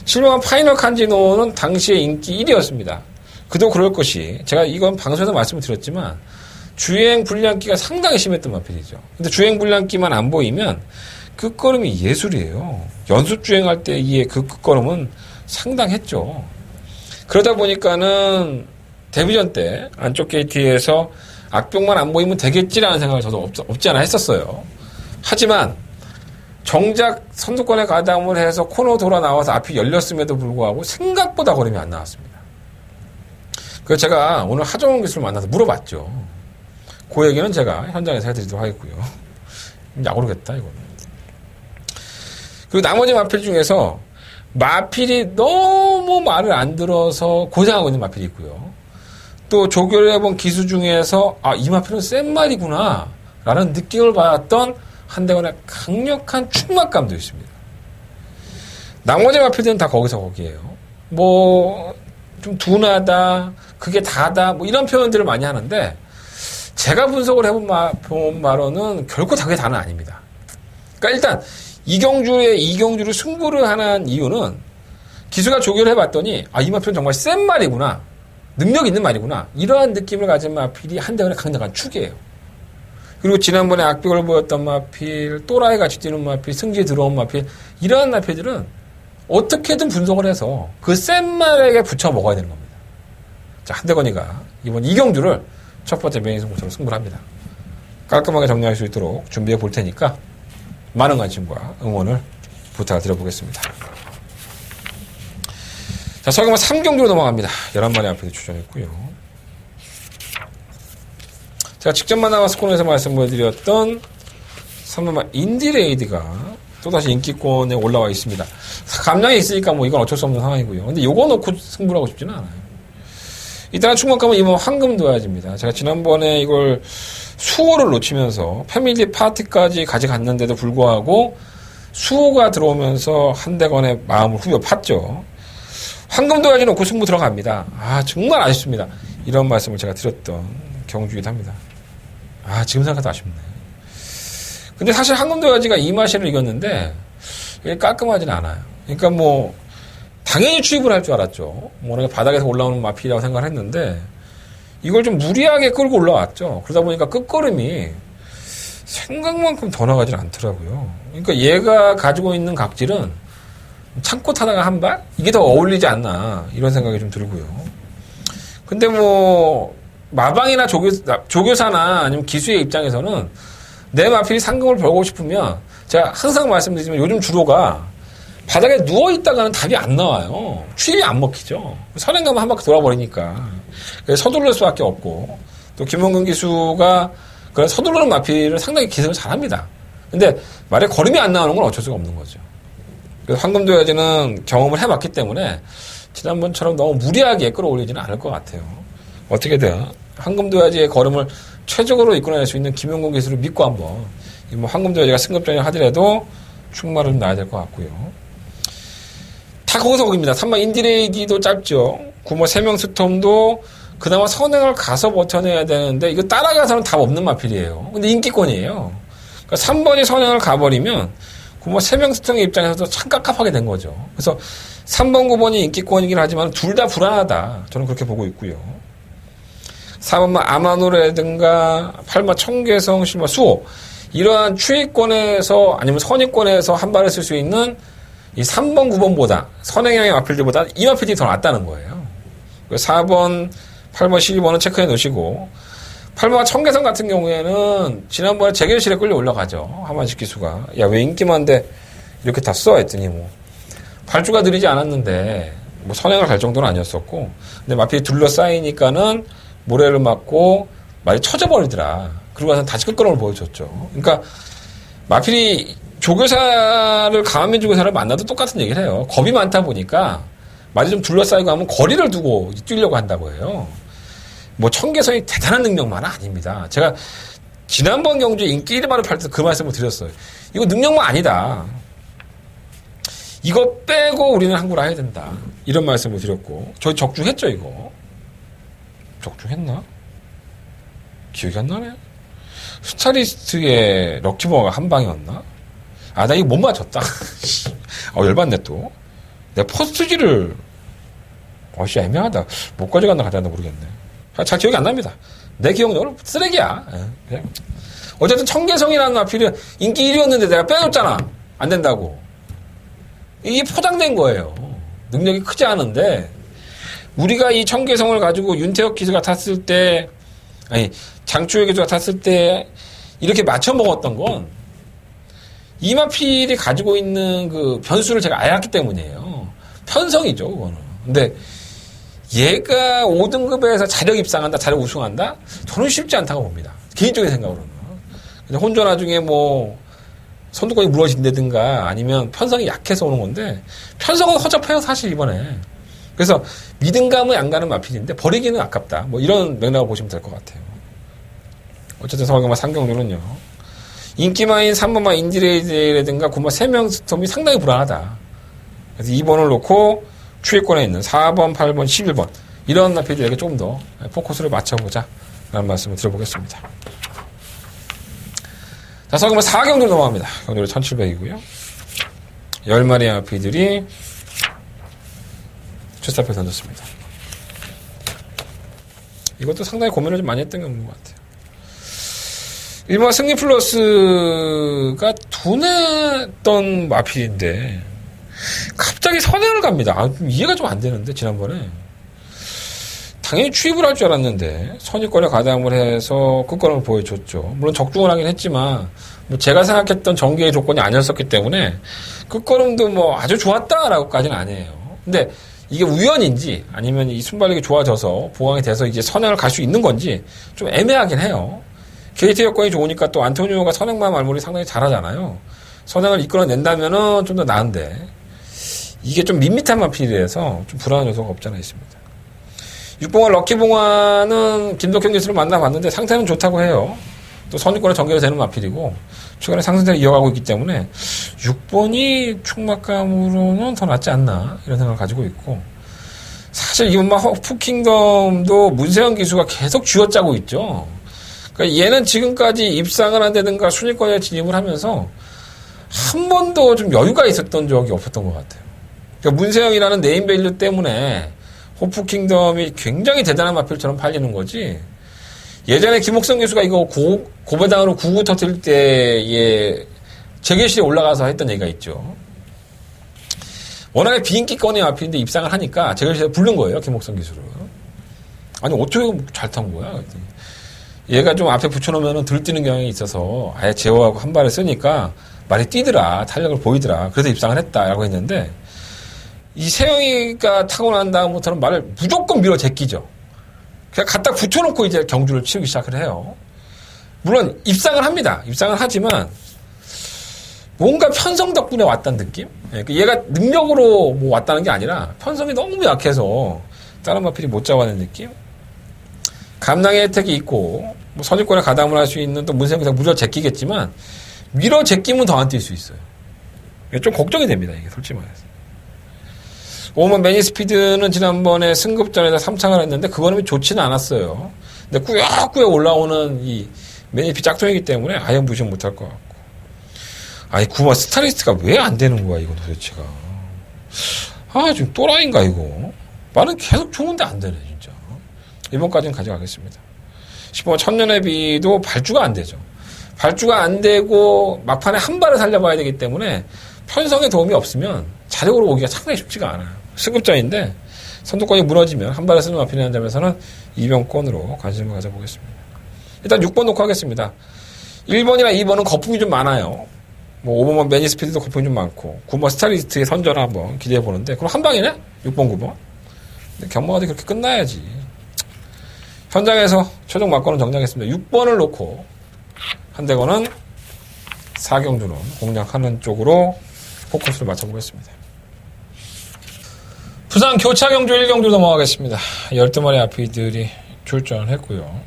7번 파이널 칸지노는 당시에 인기 1위였습니다. 그도 그럴 것이, 제가 이건 방송에서 말씀을 드렸지만, 주행 불량기가 상당히 심했던 마필이죠. 근데 주행 불량기만 안 보이면, 끝걸음이 예술이에요. 연습 주행할 때의 그 끝걸음은 상당했죠. 그러다 보니까는, 데뷔전 때, 안쪽 게이트에서 악병만 안 보이면 되겠지라는 생각을 저도 없지 않아 했었어요. 하지만 정작 선두권에 가담을 해서 코너 돌아 나와서 앞이 열렸음에도 불구하고 생각보다 걸음이 안 나왔습니다. 그래서 제가 오늘 하정원 기수를 만나서 물어봤죠. 그 얘기는 제가 현장에서 해드리도록 하겠고요. 약오르겠다 이거는. 그리고 나머지 마필 중에서 마필이 너무 말을 안 들어서 고생하고 있는 마필이 있고요. 또 조교를 해본 기수 중에서 이 마필은 센 말이구나 라는 느낌을 받았던 한대건의 강력한 충막감도 있습니다. 나머지 마필들은 다 거기서 거기에요. 뭐 좀 둔하다, 그게 다다, 뭐 이런 표현들을 많이 하는데 제가 분석을 해본 바로는 결코 그게 다는 아닙니다. 그러니까 일단 이경주를 승부를 하는 이유는 기수가 조교를 해봤더니 이 마필은 정말 센 말이구나, 능력 있는 말이구나, 이러한 느낌을 가진 마필이 한대건의 강력한 축이에요. 그리고 지난번에 악벽을 보였던 마필, 또라이 같이 뛰는 마필, 승지에 들어온 마필, 이러한 마필들은 어떻게든 분석을 해서 그 센 말에게 붙여 먹어야 되는 겁니다. 자, 한대건이가 이번 이경주를 첫 번째 메인 승부처로 승부를 합니다. 깔끔하게 정리할 수 있도록 준비해 볼 테니까 많은 관심과 응원을 부탁을 드려보겠습니다. 자, 서경만 3경주로 넘어갑니다. 11마리 앞에서 출전했고요. 제가 직접 만나서 코너에서 말씀드렸던 3번마 인디레이드가 또다시 인기권에 올라와 있습니다. 감량이 있으니까 뭐 이건 어쩔 수 없는 상황이고요. 근데 요거 놓고 승부를 하고 싶지는 않아요. 일단 충격감은 이번 황금도야지입니다. 제가 지난번에 이걸 수호를 놓치면서 패밀리 파티까지 가져갔는데도 불구하고 수호가 들어오면서 한대건의 마음을 후벼 팠죠. 황금도야지 놓고 승부 들어갑니다. 정말 아쉽습니다. 이런 말씀을 제가 드렸던 경주이기도 합니다. 지금 생각해도 아쉽네. 근데 사실 황금도야지가 이마시를 이겼는데 이게 깔끔하지는 않아요. 그러니까 뭐 당연히 추입을 할 줄 알았죠. 워낙에 바닥에서 올라오는 마필이라고 생각을 했는데 이걸 좀 무리하게 끌고 올라왔죠. 그러다 보니까 끝걸음이 생각만큼 더 나가지는 않더라고요. 그러니까 얘가 가지고 있는 각질은 참고 타다가 한 발? 이게 더 어울리지 않나 이런 생각이 좀 들고요. 근데 뭐 마방이나 조교사나 아니면 기수의 입장에서는 내 마필이 상금을 벌고 싶으면 제가 항상 말씀드리지만 요즘 주로가 바닥에 누워있다가는 답이 안 나와요. 추입이 안 먹히죠. 선행 가면 한 바퀴 돌아버리니까. 그래서 서두를 수밖에 없고 또 김원근 기수가 그런 서두르는 마필을 상당히 기술을 잘합니다. 근데 말에 걸음이 안 나오는 건 어쩔 수가 없는 거죠. 그래서 황금도야지는 경험을 해봤기 때문에 지난번처럼 너무 무리하게 끌어올리지는 않을 것 같아요. 어떻게든 황금도야지의 걸음을 최적으로 이끌어낼 수 있는 김용곤 기술을 믿고 한번 뭐 황금도야지가 승급전을 하더라도 충마를 좀 놔야 될 것 같고요. 다 거기서 거기입니다. 3번 인디레이디도 짧죠. 9번 세명 스톰도 그나마 선행을 가서 버텨내야 되는데 이거 따라가서는 답 없는 마필이에요. 근데 인기권이에요. 그러니까 3번이 선행을 가버리면 9번 세명 스톰의 입장에서도 참 깝깝하게 된 거죠. 그래서 3번, 9번이 인기권이긴 하지만 둘 다 불안하다. 저는 그렇게 보고 있고요. 4번만 아마노라든가 8번 청계성, 10번 수호 이러한 추위권에서 아니면 선위권에서 한 발을 쓸 수 있는 이 3번, 9번보다 선행형의 마필들보다 이 마필이 더 낫다는 거예요. 4번, 8번, 12번은 체크해 놓으시고 8번 청계성 같은 경우에는 지난번에 재결실에 끌려 올라가죠. 하만식 기수가 왜 인기만데 이렇게 다 써? 했더니 뭐 발주가 느리지 않았는데 뭐 선행을 갈 정도는 아니었었고 근데 마필이 둘러싸이니까는 모래를 맞고 말이 쳐져버리더라. 그러고 나서 다시 끝걸음을 보여줬죠. 그러니까 마필이 조교사를 강한민 조교사를 만나도 똑같은 얘기를 해요. 겁이 많다 보니까 말이 좀 둘러싸이고 하면 거리를 두고 뛰려고 한다고 해요. 뭐 청계성이 대단한 능력만은 아닙니다. 제가 지난번 경주에 인기 1위만을 팔 때 그 말씀을 드렸어요. 이거 능력만 아니다. 이거 빼고 우리는 항구를 해야 된다. 이런 말씀을 드렸고 저희 적중했죠 이거. 적중했나? 기억이 안 나네. 스타리스트의 럭키버가 한 방이었나? 아, 나 이거 못 맞췄다. 열받네 또. 내 포스트지를 애매하다. 못 가져갔나 가져갔나 모르겠네. 잘 기억이 안 납니다. 내 기억력은 쓰레기야. 그냥. 어쨌든 청계성이라는 마필이 인기 1위였는데 내가 빼줬잖아. 안 된다고. 이게 포장된 거예요. 능력이 크지 않은데 우리가 이 청계성을 가지고 윤태혁 기수가 탔을 때 장추혁 기수가 탔을 때 이렇게 맞춰 먹었던 건 이마필이 가지고 있는 그 변수를 제가 알았기 때문이에요. 편성이죠, 그거는. 근데 얘가 5등급에서 자력 입상한다, 자력 우승한다? 저는 쉽지 않다고 봅니다. 개인적인 생각으로는. 혼자 나중에 뭐 선두권이 무너진다든가 아니면 편성이 약해서 오는 건데 편성은 허접해요, 사실 이번에. 그래서 믿음감은 안 가는 마필인데 버리기는 아깝다. 뭐 이런 맥락을 보시면 될 것 같아요. 어쨌든 서울경마 상경률은요. 인기마인 3번마 인디레이드라든가 9번 3명 스톰이 상당히 불안하다. 그래서 2번을 놓고 추위권에 있는 4번, 8번, 11번 이런 마필들에게 조금 더 포커스를 맞춰보자 라는 말씀을 드려보겠습니다. 자, 서울경마 4경들 넘어갑니다. 경률이 1700이고요. 10마리의 마필들이 출사표 던졌습니다. 이것도 상당히 고민을 좀 많이 했던 것 같아요. 1번 승리 플러스가 둔했던 마필인데 갑자기 선행을 갑니다. 이해가 좀 안 되는데 지난번에 당연히 추입을 할 줄 알았는데 선입권에 가담을 해서 끝걸음을 보여줬죠. 물론 적중을 하긴 했지만 뭐 제가 생각했던 전개의 조건이 아니었었기 때문에 끝걸음도 뭐 아주 좋았다라고까지는 아니에요. 근데 이게 우연인지 아니면 이 순발력이 좋아져서 보강이 돼서 이제 선행을 갈 수 있는 건지 좀 애매하긴 해요. 게이트 여건이 좋으니까 또 안토니오가 선행만 말머리 상당히 잘하잖아요. 선행을 이끌어낸다면은 좀 더 나은데 이게 좀 밋밋한 마필이라서 좀 불안한 요소가 없지 않아 있습니다. 6봉화 럭키봉화는 김덕현 기수를 만나봤는데 상태는 좋다고 해요. 또 선입권에 전개가 되는 마필이고 최근에 상승세를 이어가고 있기 때문에 6번이 충막감으로는 더 낫지 않나 이런 생각을 가지고 있고 사실 이번 허프킹덤도 문세영 기수가 계속 쥐어짜고 있죠. 그러니까 얘는 지금까지 입상을 한다든가 순위권에 진입을 하면서 한 번도 좀 여유가 있었던 적이 없었던 것 같아요. 그러니까 문세영이라는 네임밸류 때문에 호프킹덤이 굉장히 대단한 마필처럼 팔리는 거지. 예전에 김옥성 교수가 이거 고배당으로 9구 터뜨릴 때에 재계실에 올라가서 했던 얘기가 있죠. 워낙에 비인기권의 마필인데 입상을 하니까 재계실에 부른 거예요, 김옥성 교수를. 아니, 어떻게 잘 탄 거야? 얘가 좀 앞에 붙여놓으면 들뛰는 경향이 있어서 아예 제어하고 한 발을 쓰니까 말이 뛰더라, 탄력을 보이더라. 그래서 입상을 했다라고 했는데 이 세영이가 타고 난 다음부터는 말을 무조건 밀어 제끼죠. 그냥 갖다 붙여놓고 이제 경주를 치우기 시작을 해요. 물론 입상을 합니다. 입상을 하지만 뭔가 편성 덕분에 왔다는 느낌? 얘가 능력으로 뭐 왔다는 게 아니라 편성이 너무 약해서 다른 마필이 못 잡아낸 느낌? 감당의 혜택이 있고 뭐 선입권에 가담을 할 수 있는 또 문세영이 무려 제끼겠지만 밀어 제끼면 더 안 뛸 수 있어요. 좀 걱정이 됩니다. 이게 솔직히 말해서. 5번 매니스피드는 지난번에 승급전에서 3창을 했는데 그거는 좋지는 않았어요. 근데 꾸역꾸역 올라오는 이 매니스피드 짝퉁이기 때문에 아예 무시 못할 것 같고. 아니 9번 스타리스트가 왜 안 되는 거야 이거 도대체가. 좀 또라이인가 이거. 말은 계속 좋은데 안 되네 진짜. 이번까지는 가져가겠습니다. 10번 천년의 비도 발주가 안 되죠. 발주가 안 되고 막판에 한 발을 살려봐야 되기 때문에 편성에 도움이 없으면 자력으로 오기가 상당히 쉽지가 않아요. 승급자인데 선두권이 무너지면 한 발을 쓰는 마필이라는 점에서는 이병권으로 관심을 가져보겠습니다. 일단 6번 놓고 하겠습니다. 1번이나 2번은 거품이 좀 많아요. 뭐 5번만 매니스피드도 거품이 좀 많고 9번 스타리스트의 선전을 한번 기대해보는데 그럼 한 방이네? 6번 9번. 근데 경마가 그렇게 끝나야지. 현장에서 최종 막권은 정리하겠습니다. 6번을 놓고 한대건은 4경주는 공략하는 쪽으로 포커스를 맞춰보겠습니다. 부산 교차경주 1경주 넘어가겠습니다. 12마리 아피들이 출전을 했고요.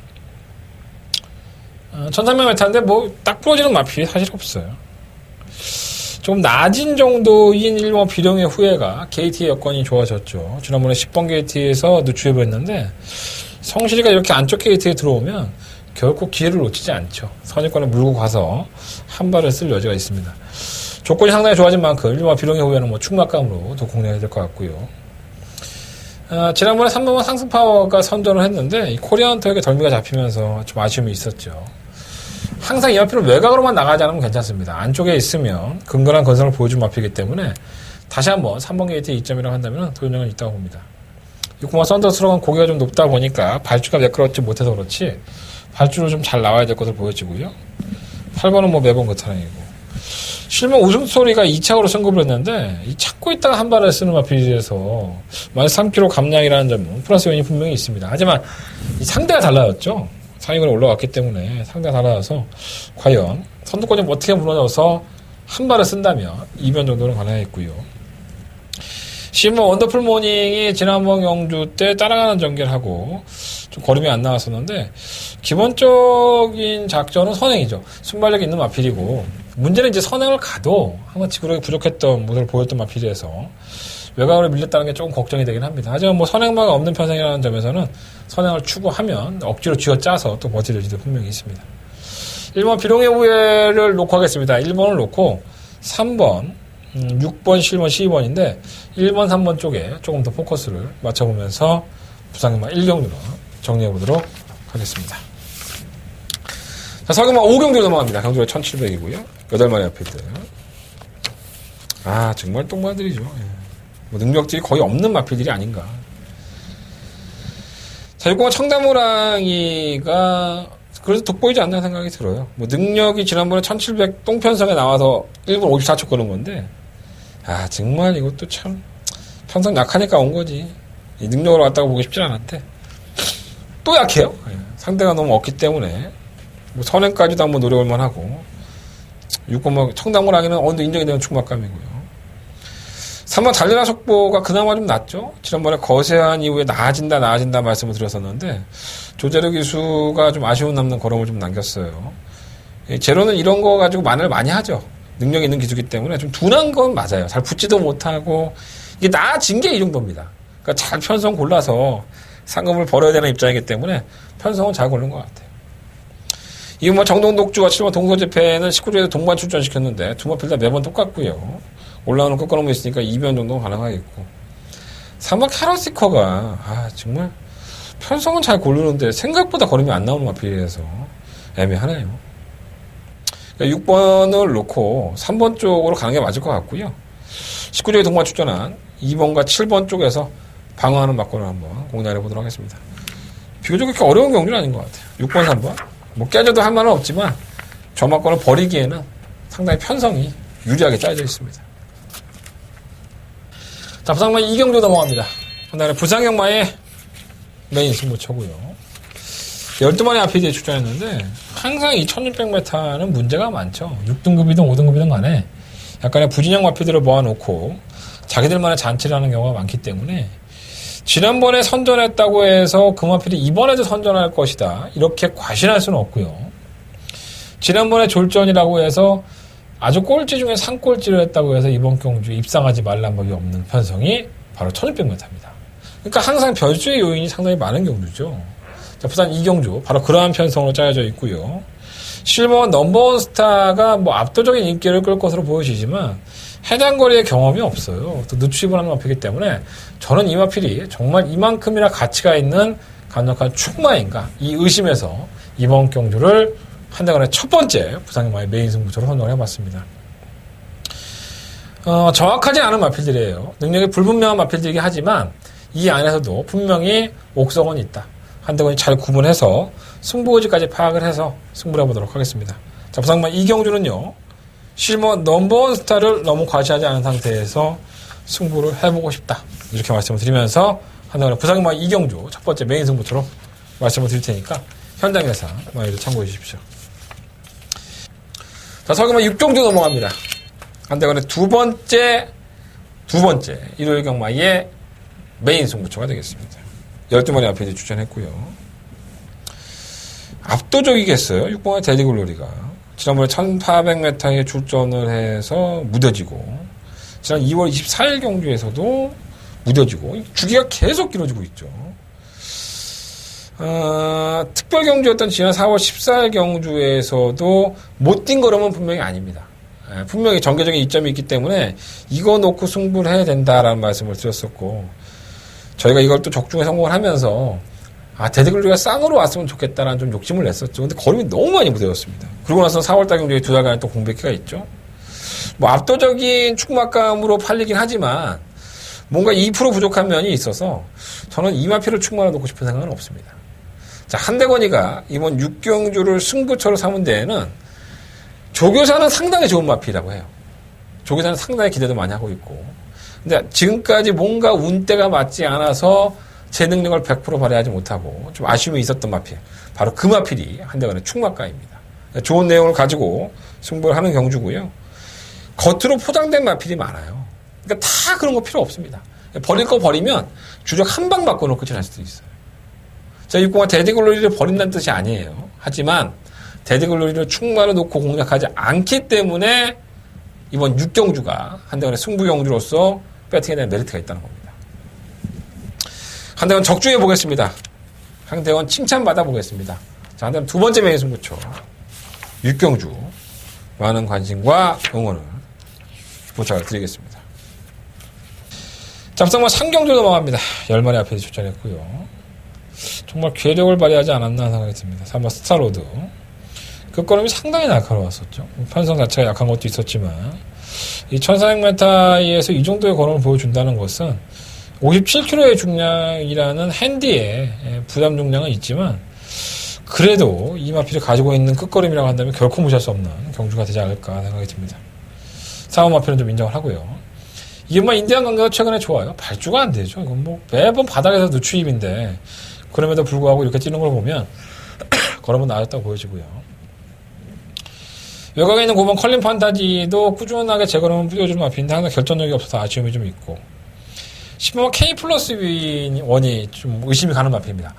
1300m인데 뭐 딱 부러지는 마필이 사실 없어요. 좀 낮은 정도인 1번 비룡의 후예가 게이트의 여건이 좋아졌죠. 지난번에 10번 게이트에서 늦추해버렸는데 성실이가 이렇게 안쪽 게이트에 들어오면 결코 기회를 놓치지 않죠. 선입관을 물고 가서 한 발을 쓸 여지가 있습니다. 조건이 상당히 좋아진 만큼 1번 비룡의 후회는 뭐 충막감으로 더 공략해야 될 것 같고요. 지난번에 3번은 상승 파워가 선전을 했는데 이 코리아헌터에게 덜미가 잡히면서 좀 아쉬움이 있었죠. 항상 이 마피는 외곽으로만 나가지 않으면 괜찮습니다. 안쪽에 있으면 근근한 건설을 보여준 마피이기 때문에 다시 한번 3번 게이트의 이점이라고 한다면 도전력은 있다고 봅니다. 6번 썬더스러운 고개가 좀 높다 보니까 발주가 매끄럽지 못해서 그렇지 발주로 좀 잘 나와야 될 것으로 보여지고요. 8번은 뭐 매번 그타랑이고 실명 웃음소리가 2착으로 승급을 했는데 이 찾고 있다가 한 발을 쓰는 마필에서 마이너스 3kg 감량이라는 점은 플러스 요인이 분명히 있습니다. 하지만 이 상대가 달라졌죠. 상위권에 올라왔기 때문에 상대가 달라져서 과연 선두권이 어떻게 무너져서 한 발을 쓴다면 2변 정도는 가능했고요. 실버 원더풀 모닝이 지난번 경주 때 따라가는 전개를 하고 좀 거림이 안 나왔었는데 기본적인 작전은 선행이죠. 순발력이 있는 마필이고 문제는 이제 선행을 가도 항상 지구력이 부족했던 모습을 보였던 마필이라서 외곽으로 밀렸다는 게 조금 걱정이 되긴 합니다. 하지만 뭐 선행마가 없는 편성이라는 점에서는 선행을 추구하면 억지로 쥐어짜서 또 버틸 여지도 분명히 있습니다. 1번 비룡의 우회를 놓고 하겠습니다. 1번을 놓고 3번 6번, 7번, 12번인데 1번, 3번 쪽에 조금 더 포커스를 맞춰보면서 부상경마 1경주로 정리해보도록 하겠습니다. 자, 서경마 5경주로 넘어갑니다. 경주가 1700이고요. 8마리 앞에들. 아, 정말 똥마들이죠. 예. 뭐 능력들이 거의 없는 마필들이 아닌가. 자, 6번 청담호랑이가 그래도 돋보이지 않나 생각이 들어요. 뭐 능력이 지난번에 1700 똥편성에 나와서 1분 54초 끄는 건데 아 정말 이것도 참 편성 약하니까 온 거지. 이 능력으로 왔다고 보기 쉽지 않았대. 또 약해요. 상대가 너무 없기 때문에 뭐 선행까지도 한번 노려볼만 하고 6번 뭐 청담호랑이는 어느 인정이 되는 충막감이고요. 3번 달려라 속보가 그나마 좀 낫죠. 지난번에 거세한 이후에 나아진다 말씀을 드렸었는데 조재력 기수가 좀 아쉬운 남는 걸음을 좀 남겼어요. 제로는 이런 거 가지고 만회를 많이 하죠. 능력 있는 기수기 때문에 좀 둔한 건 맞아요. 잘 붙지도 못하고 이게 나아진 게 이 정도입니다. 그러니까 잘 편성 골라서 상금을 벌어야 되는 입장이기 때문에 편성은 잘 고른 것 같아요. 이거 뭐 정동독주와 7번 동서재패는 19주에서 동반 출전시켰는데 두 마필 다 매번 똑같고요. 올라오는 끝걸음이 있으니까 2변 정도는 가능하겠고 3번 캐러시커가 정말 편성은 잘 고르는데 생각보다 걸음이 안 나오는 마필이라서 애매하네요. 그러니까 6번을 놓고 3번 쪽으로 가는 게 맞을 것 같고요. 19주에 동반 출전한 2번과 7번 쪽에서 방어하는 막권을 한번 공략해 보도록 하겠습니다. 비교적 그렇게 어려운 경주는 아닌 것 같아요. 6번, 3번 뭐 깨져도 할 말은 없지만 저 막권을 버리기에는 상당히 편성이 유리하게 짜여져 있습니다. 자, 부상마 2경주 넘어갑니다. 그다음에 부상경마의 메인 승부처고요. 12마리 아피디에 출전했는데 항상 이 1600m는 문제가 많죠. 6등급이든 5등급이든 간에 약간의 부진형 마피들을 모아놓고 자기들만의 잔치를 하는 경우가 많기 때문에 지난번에 선전했다고 해서 그 마필이 이번에도 선전할 것이다. 이렇게 과신할 수는 없고요. 지난번에 졸전이라고 해서 아주 꼴찌 중에 상꼴찌를 했다고 해서 이번 경주에 입상하지 말란 법이 없는 편성이 바로 1600m입니다. 그러니까 항상 변수의 요인이 상당히 많은 경주죠. 자, 부산 2경주 바로 그러한 편성으로 짜여져 있고요. 실버 넘버원 스타가 뭐 압도적인 인기를 끌 것으로 보여지지만 해당 거리의 경험이 없어요. 또 늦추입을 하는 마필이기 때문에 저는 이 마필이 정말 이만큼이나 가치가 있는 강력한 축마인가 이 의심에서 이번 경주를 한대간의 첫 번째 부상경마의 메인 승부처로 선정을 해봤습니다. 정확하지 않은 마필들이에요. 능력이 불분명한 마필들이긴 하지만 이 안에서도 분명히 옥성은 있다. 한대간이 잘 구분해서 승부의지까지 파악을 해서 승부를 해보도록 하겠습니다. 자, 부상경마 2경주는요. 실버 넘버원 스타를 너무 과시하지 않은 상태에서 승부를 해보고 싶다. 이렇게 말씀을 드리면서 한대간의 부상경마 2경주 첫 번째 메인 승부처로 말씀을 드릴 테니까 현장 예상 많이들 참고해 주십시오. 자, 서경마 6경주 넘어갑니다. 한대간의 두 번째 일요일 경마의 메인 승부처가 되겠습니다. 12마리 앞에 출전했고요. 압도적이겠어요. 6번의 데디글로리가. 지난번에 1400m에 출전을 해서 무뎌지고 지난 2월 24일 경주에서도 무뎌지고 주기가 계속 길어지고 있죠. 특별 경주였던 지난 4월 14일 경주에서도 못 뛴 거라면 분명히 아닙니다. 분명히 전개적인 이점이 있기 때문에 이거 놓고 승부를 해야 된다라는 말씀을 드렸었고, 저희가 이걸 또 적중에 성공을 하면서 데드글로리가 쌍으로 왔으면 좋겠다라는 좀 욕심을 냈었죠. 근데 걸음이 너무 많이 무뎌졌습니다. 그러고 나서 4월달 경주에 2달간의 또 공백기가 있죠. 뭐 압도적인 축막감으로 팔리긴 하지만 뭔가 2% 부족한 면이 있어서 저는 이 마피를 축마로 놓고 싶은 생각은 없습니다. 자, 한대건이가 이번 6경주를 승부처로 삼은 데에는 조교사는 상당히 좋은 마피라고 해요. 조교사는 상당히 기대도 많이 하고 있고, 근데 지금까지 뭔가 운대가 맞지 않아서 제 능력을 100% 발휘하지 못하고 좀 아쉬움이 있었던 마필, 바로 그 마필이 한대건의 축막가입니다. 좋은 내용을 가지고 승부를 하는 경주고요. 겉으로 포장된 마필이 많아요. 그러니까 다 그런 거 필요 없습니다. 버릴 거 버리면 주력 한 방 맞고 놓고 끝이 날 수도 있어요. 자, 6공화 데드글로리를 버린다는 뜻이 아니에요. 하지만 데드글로리를 축마로 놓고 공략하지 않기 때문에 이번 6경주가 한대건의 승부경주로서 배팅에 대한 메리트가 있다는 겁니다. 한대건 적중해 보겠습니다. 한대건 칭찬받아 보겠습니다. 자, 한대건 두 번째 메인 승부처 6경주 많은 관심과 응원을 부탁을 드리겠습니다. 잡상마 3경주 넘어갑니다. 10마리 앞에서 출전했고요. 정말 괴력을 발휘하지 않았나 생각이 듭니다. 3번 스타로드. 그 걸음이 상당히 날카로웠었죠. 편성 자체가 약한 것도 있었지만 이 1400m에서 이 정도의 걸음을 보여준다는 것은 57kg의 중량이라는 핸디의 부담 중량은 있지만 그래도 이 마필이 가지고 있는 끝걸음이라고 한다면 결코 무시할 수 없는 경주가 되지 않을까 생각이 듭니다. 4번 마필은 좀 인정을 하고요. 이게 인디안 관계가 최근에 좋아요. 발주가 안 되죠. 이건 뭐 매번 바닥에서 누추입인데 그럼에도 불구하고 이렇게 뛰는 걸 보면 걸음은 나아졌다고 보여지고요. 외곽에 있는 9번 컬린 판타지도 꾸준하게 제 걸음을 뿌려주는 마필인데 항상 결정력이 없어서 아쉬움이 좀 있고 10번 K 플러스 원이 좀 의심이 가는 마필입니다.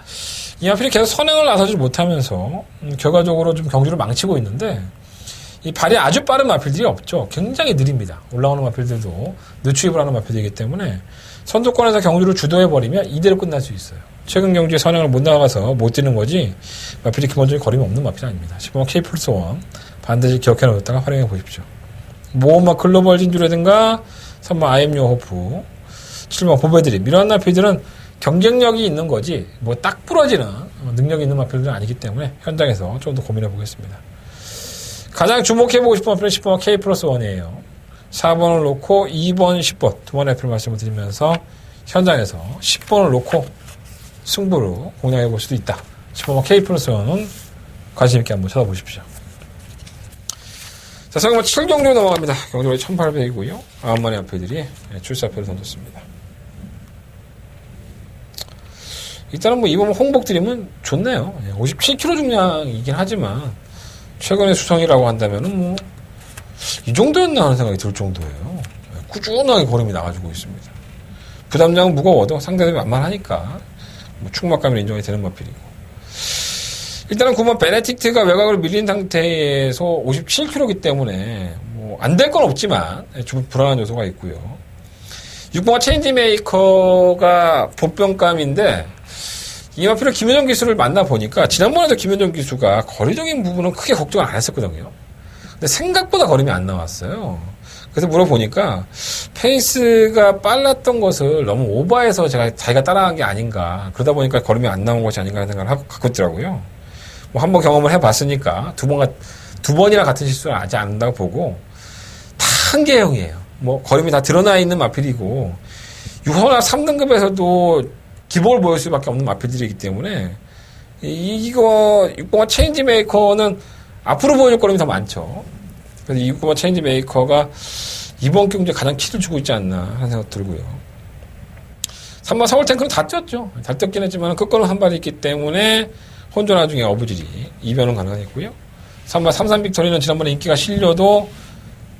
이 마필이 계속 선행을 나서지 못하면서 결과적으로 좀 경주를 망치고 있는데 이 발이 아주 빠른 마필들이 없죠. 굉장히 느립니다. 올라오는 마필들도 늦추입을 하는 마필이기 때문에 선두권에서 경주를 주도해버리면 이대로 끝날 수 있어요. 최근 경주에 선행을 못 나가서 못 뛰는 거지 마필이 기본적인 거림이 없는 마필이 아닙니다. 10번 K 플러스 원 반드시 기억해 놓았다가 활용해 보십시오. 모험마 글로벌 진주라든가 3번 IMU 호프 7번 보배드림 이런 마필들은 경쟁력이 있는 거지 뭐 딱 부러지는 능력이 있는 마필들은 아니기 때문에 현장에서 좀 더 고민해 보겠습니다. 가장 주목해보고 싶은 마필은 10번 K 플러스 1이에요. 4번을 놓고 2번, 10번 두 번의 마필 말씀을 드리면서 현장에서 10번을 놓고 승부로 공략해볼 수도 있다. 10번 K 플러스 1은 관심있게 한번 찾아보십시오. 자, 성경만 7경주 넘어갑니다. 경주가 1800이고요. 9마리 마필들이 출사표를 던졌습니다. 일단은 뭐 이번 홍복 드리면 좋네요. 57kg 중량이긴 하지만 최근의 수성이라고 한다면은 뭐 이 정도였나 하는 생각이 들 정도예요. 꾸준하게 걸음이 나가지고 있습니다. 부담장은 무거워도 상대들이 만만하니까 뭐 축막감이 인정이 되는 마필이고 일단은 9번 베네딕트가 외곽을 밀린 상태에서 57kg이기 때문에 뭐 안 될 건 없지만 좀 불안한 요소가 있고요. 6번가 체인지메이커가 보병감인데 이 마필을 김현정 기수를 만나보니까 지난번에도 김현정 기수가 거리적인 부분은 크게 걱정을 안 했었거든요. 근데 생각보다 걸음이 안 나왔어요. 그래서 물어보니까 페이스가 빨랐던 것을 너무 오버해서 자기가 따라한 게 아닌가. 그러다 보니까 걸음이 안 나온 것이 아닌가 하는 생각을 갖고 있더라고요. 뭐 한번 경험을 해봤으니까 두 번이나 같은 실수를 하지 않는다고 보고 다 한계형이에요. 뭐 걸음이 다 드러나 있는 마필이고 6호나 3등급에서도 기복을 보일 수밖에 없는 마필들이기 때문에 이거 6번가 체인지 메이커는 앞으로 보여줄 걸음이 더 많죠. 그래서 6번가 체인지 메이커가 이번 경기에 가장 키를 주고 있지 않나 하는 생각 들고요. 3번 서울 탱크는 다 뛰었죠. 다 뛰었긴 했지만 끝걸음 한 발이 있기 때문에 혼전화 중에 어부질이 이변은 가능하겠고요. 3번 삼산 빅토리는 지난번에 인기가 실려도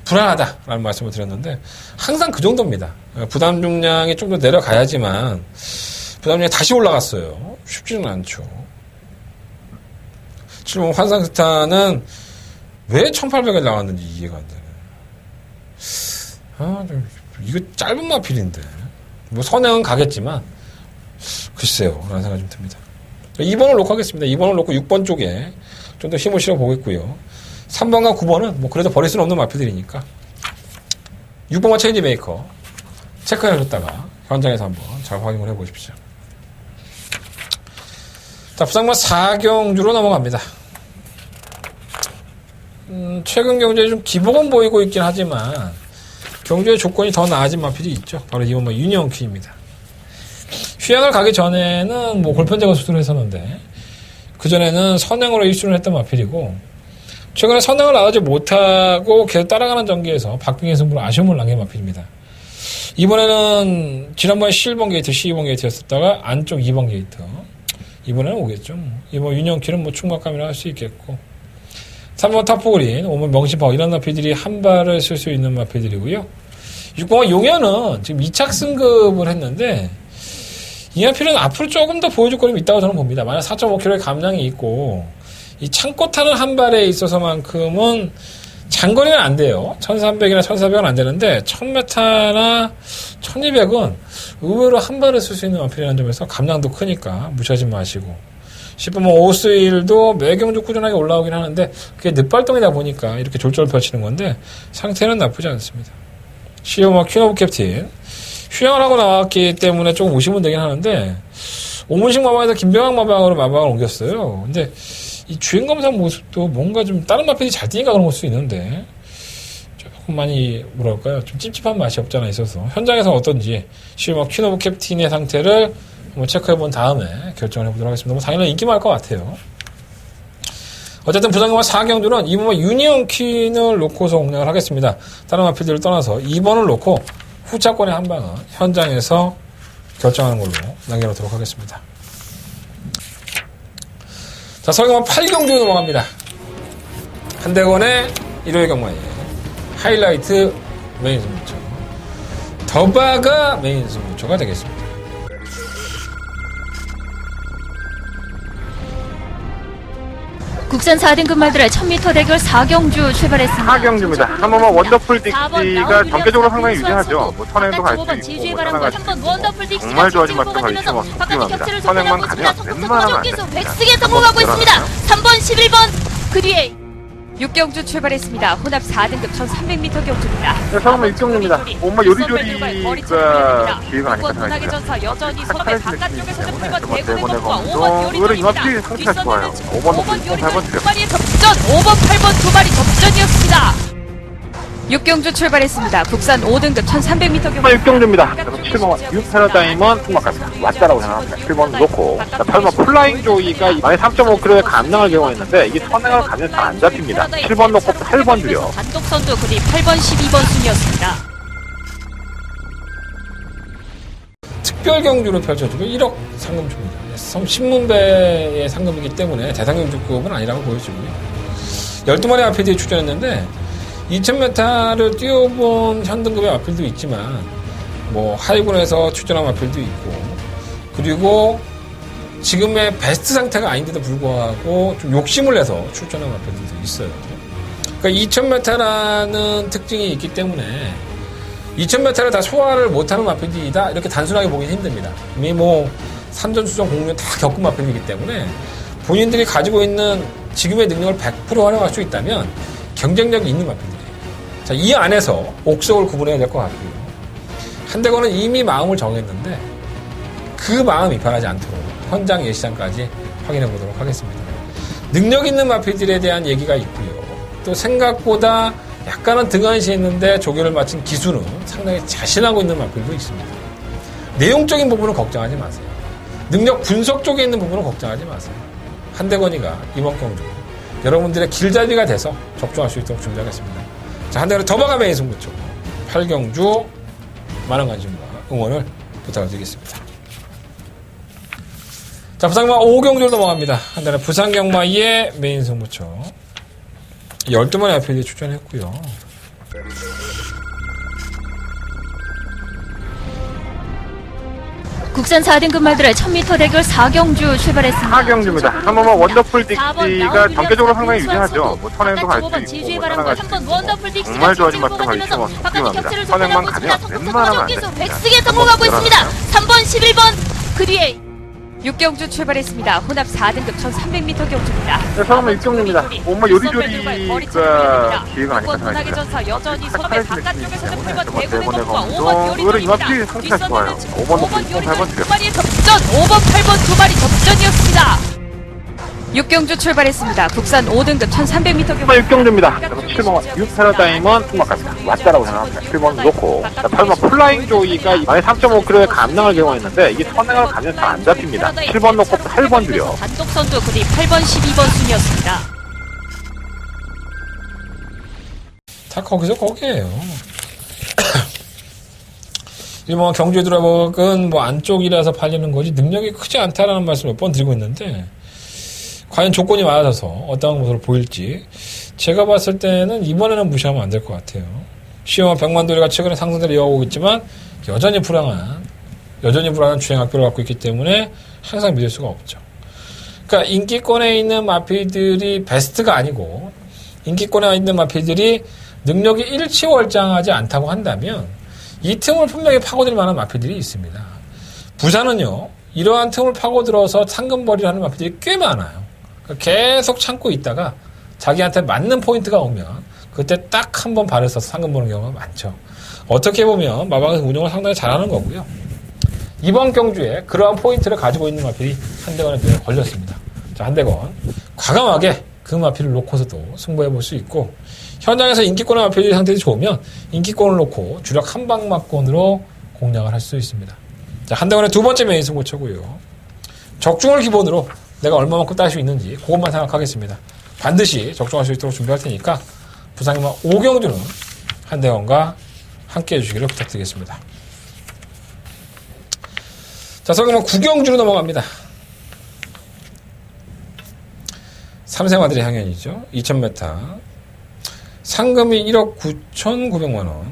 불안하다라는 말씀을 드렸는데 항상 그 정도입니다. 부담 중량이 좀 더 내려가야지만 부담 중량이 다시 올라갔어요. 쉽지는 않죠. 7번 환상스타는 왜 1800에 나왔는지 이해가 안 되네. 이거 짧은 마필인데 뭐 선행은 가겠지만 글쎄요 라는 생각이 좀 듭니다. 2번을 놓고 하겠습니다. 2번을 놓고 6번 쪽에 좀 더 힘을 실어 보겠고요. 3번과 9번은 뭐 그래도 버릴 수는 없는 마피들이니까 6번과 체인지 메이커 체크해 줬다가 현장에서 한번 잘 확인을 해 보십시오. 자, 부상만 4경주로 넘어갑니다. 최근 경주에 좀 기복은 보이고 있긴 하지만 경주의 조건이 더 나아진 마필이 있죠. 바로 이번 유니온 퀸입니다. 휴양을 가기 전에는 뭐 골편 제거 수술을 했었는데 그전에는 선행으로 1순을 했던 마필이고 최근에 선행을 나가지 못하고 계속 따라가는 전기에서 박빙의 승부로 아쉬움을 남긴 마필입니다. 이번에는 지난번에 11번 게이트, 12번 게이트였었다가 안쪽 2번 게이트. 이번에는 오겠죠. 이번 유니온 퀸은 뭐 충막감이라 할 수 있겠고 3번 타포그린, 5번 명심파워 이런 마필들이 한 발을 쓸 수 있는 마필들이고요. 6번 용현은 지금 2착 승급을 했는데 이 마필은 앞으로 조금 더 보여줄 거림이 있다고 저는 봅니다. 만약 4.5km의 감량이 있고 이 창고 타는 한 발에 있어서만큼은 장거리는 안 돼요. 1300이나 1400은 안 되는데 1000m나 1200은 의외로 한 발을 쓸 수 있는 마필이라는 점에서 감량도 크니까 무시하지 마시고 10번 오스일도 매경주 꾸준하게 올라오긴 하는데 그게 늦발동이다 보니까 이렇게 졸졸 펼치는 건데 상태는 나쁘지 않습니다. 시오마 퀸 오브 캡틴 휴양을 하고 나왔기 때문에 조금 의심은 되긴 하는데 오문식 마방에서 김병학 마방으로 마방을 옮겼어요. 근데 이 주행검사 모습도 뭔가 좀 다른 마필이 잘 뛰니까 그런 걸 수 있는데 조금 많이 뭐랄까요 좀 찝찝한 맛이 없지 않아 있어서 현장에서 어떤지 시오마 퀸 오브 캡틴의 상태를 한번 체크해본 다음에 결정을 해보도록 하겠습니다. 뭐 당연히 인기 많을 것 같아요. 어쨌든 부상경마 4경주는 이번 유니온 퀸을 놓고서 공략을 하겠습니다. 다른 마필들을 떠나서 2번을 놓고 후차권의 한 방은 현장에서 결정하는 걸로 남겨놓도록 하겠습니다. 자, 서경마 8경주 넘어갑니다. 한대건의 일요일 경마에 하이라이트 메인 승부처 더바가 메인 승부처가 되겠습니다. 국산 4등급 말들의 1000m 대결 4경주 출발했습니다. 4경주입니다. 한 번만 원더풀 딕시가 전개적으로 상당히 유리하죠. 뭐 선행도 갈 수 있고 뭐 따라갈 수 있고 정말 좋아진 맛도 가기 쉬워 속도입니다. 선행만 가면 웬만하면 안 됩니다. 백스게 성공하고 있습니다. 3번 11번 그 뒤에 6경주 출발했습니다. 혼합 4등급 1300m 경주입니다. 네, 처음에 6경주입니다. 엄마 요리조리가 기회가 아닐까 생각합니다. 여전히 선배 바깥쪽에서 좀 때문에 8번 두 번째 대구대구와 번도 5번 의외로 요리조리입니다. 이마필 상태가 좋아요. 5번, 6번, 8번 두 마리의 접전, 5번, 8번 두 마리 접전이었습니다. 6경주 출발했습니다. 국산 5등급 1300m 경주. 6경주입니다. 7번 뉴 패러다임은 충막합니다. 왔다라고 생각합니다. 7번 놓고 8번 플라잉 조이가 만에 3.5km의 감량을 경험했는데 이게 선행을 가면 잘 안 잡힙니다. 7번 놓고 8번 줄여. 단독 선두 그리 8번 12번 순이었습니다. 특별 경주로 펼쳐지고 1억 상금입니다. 신문배의 상금이기 때문에 대상경주급은 아니라고 보여지고요. 12마리 마필들이 출전했는데 2000m를 뛰어본 현등급의 마필도 있지만 뭐 하이군에서 출전한 마필도 있고 그리고 지금의 베스트 상태가 아닌데도 불구하고 좀 욕심을 내서 출전한 마필들도 있어요. 그러니까 2000m라는 특징이 있기 때문에 2000m를 다 소화를 못하는 마필이다 이렇게 단순하게 보기는 힘듭니다. 이미 뭐 산전수전 공략 다 겪은 마필이기 때문에 본인들이 가지고 있는 지금의 능력을 100% 활용할 수 있다면 경쟁력이 있는 마필들이에요. 자, 이 안에서 옥석을 구분해야 될 것 같고요. 한대건은 이미 마음을 정했는데 그 마음이 변하지 않도록 현장 예시장까지 확인해 보도록 하겠습니다. 능력 있는 마필들에 대한 얘기가 있고요. 또 생각보다 약간은 등한시했는데 조교를 마친 기수는 상당히 자신하고 있는 마필도 있습니다. 내용적인 부분은 걱정하지 마세요. 능력 분석 쪽에 있는 부분은 걱정하지 마세요. 한대건이가 이번 경주 여러분들의 길잡이가 돼서 접종할 수 있도록 준비하겠습니다. 자, 한대건의 더바가 메인 승부처 8경주 많은 관심과 응원을 부탁을 드리겠습니다. 자, 부상경마 5경주로 넘어갑니다. 한대건의 부상경마의 메인 승부처 12마리 아필이 출전했고요. 국산 4등급 말들의 1000m 대결 4경주 출발했습니다. 4경주입니다. 한 번만 원더풀 딕시가 전개적으로 상당히 유리하죠. 뭐 선행도 갈 수 있고 뭐 따라갈 수 있고 정말 좋아진 맛도 가기 쉬워 속도입니다. 선행만 가면 웬만하면 안 됩니다. 백스게 성공하고 있습니다. 3번 11번 그 뒤에 육경주 출발했습니다. 혼합 4등급 1300m 경주입니다. 네, 처음에 육경주입니다. 뭔가 요리조리가 기회가 아닐까 생각이 전사 여전히 듭니다. 선배 바깥쪽에서는 8번 대군의 대본의 검과 검도 5번 의외로 이마피 요리조리입니다. 상태가 좋아요. 5번 놓고 5번 8번 두 드려. 마리의 접전, 5번, 8번 두 마리 접전이었습니다. 육경주 출발했습니다. 국산 5등급 1300m 경주. 6경주입니다. 7번 6 패러다임은 통과합니다. 왔다라고 생각합니다. 7번 놓고 8번 플라잉 조이가 만에 3.5km의 감량을 제공했는데 이게 선행을 가면 잘 안 잡힙니다. 7번 놓고 8번 줄여. 단독 선두 그리 8번 12번 순이었습니다. 다 거기서 거기에요. 뭐 경주에 들어박은 뭐 안쪽이라서 팔리는 거지 능력이 크지 않다라는 말씀을 몇 번 드리고 있는데 과연 조건이 맞아서 어떠한 모습을 보일지 제가 봤을 때는 이번에는 무시하면 안 될 것 같아요. 시험한 백만도리가 최근에 상승세를 이어가고 있지만 여전히 불안한 주행 학교를 갖고 있기 때문에 항상 믿을 수가 없죠. 그러니까 인기권에 있는 마필들이 베스트가 아니고 인기권에 있는 마필들이 능력이 일치월장하지 않다고 한다면 이 틈을 분명히 파고들 만한 마필들이 있습니다. 부산은요 이러한 틈을 파고들어서 상금벌이를 하는 마필들이 꽤 많아요. 계속 참고 있다가 자기한테 맞는 포인트가 오면 그때 딱 한 번 발을 써서 상금 보는 경우가 많죠. 어떻게 보면 마방에서 운영을 상당히 잘하는 거고요. 이번 경주에 그러한 포인트를 가지고 있는 마필이 한대건에 눈에 걸렸습니다. 자, 한대건 과감하게 그 마필을 놓고서도 승부해 볼 수 있고 현장에서 인기권의 마필이 상태가 좋으면 인기권을 놓고 주력 한방막권으로 공략을 할 수 있습니다. 자, 한대건의 두 번째 메인 승부처고요. 적중을 기본으로 내가 얼마만큼 딸 수 있는지 그것만 생각하겠습니다. 반드시 적중할 수 있도록 준비할 테니까 부상이만 5경주는 한대원과 함께 해주시기를 부탁드리겠습니다. 자, 그러면 9경주로 넘어갑니다. 3세마들의 향연이죠. 2000m 상금이 1억 9,900만원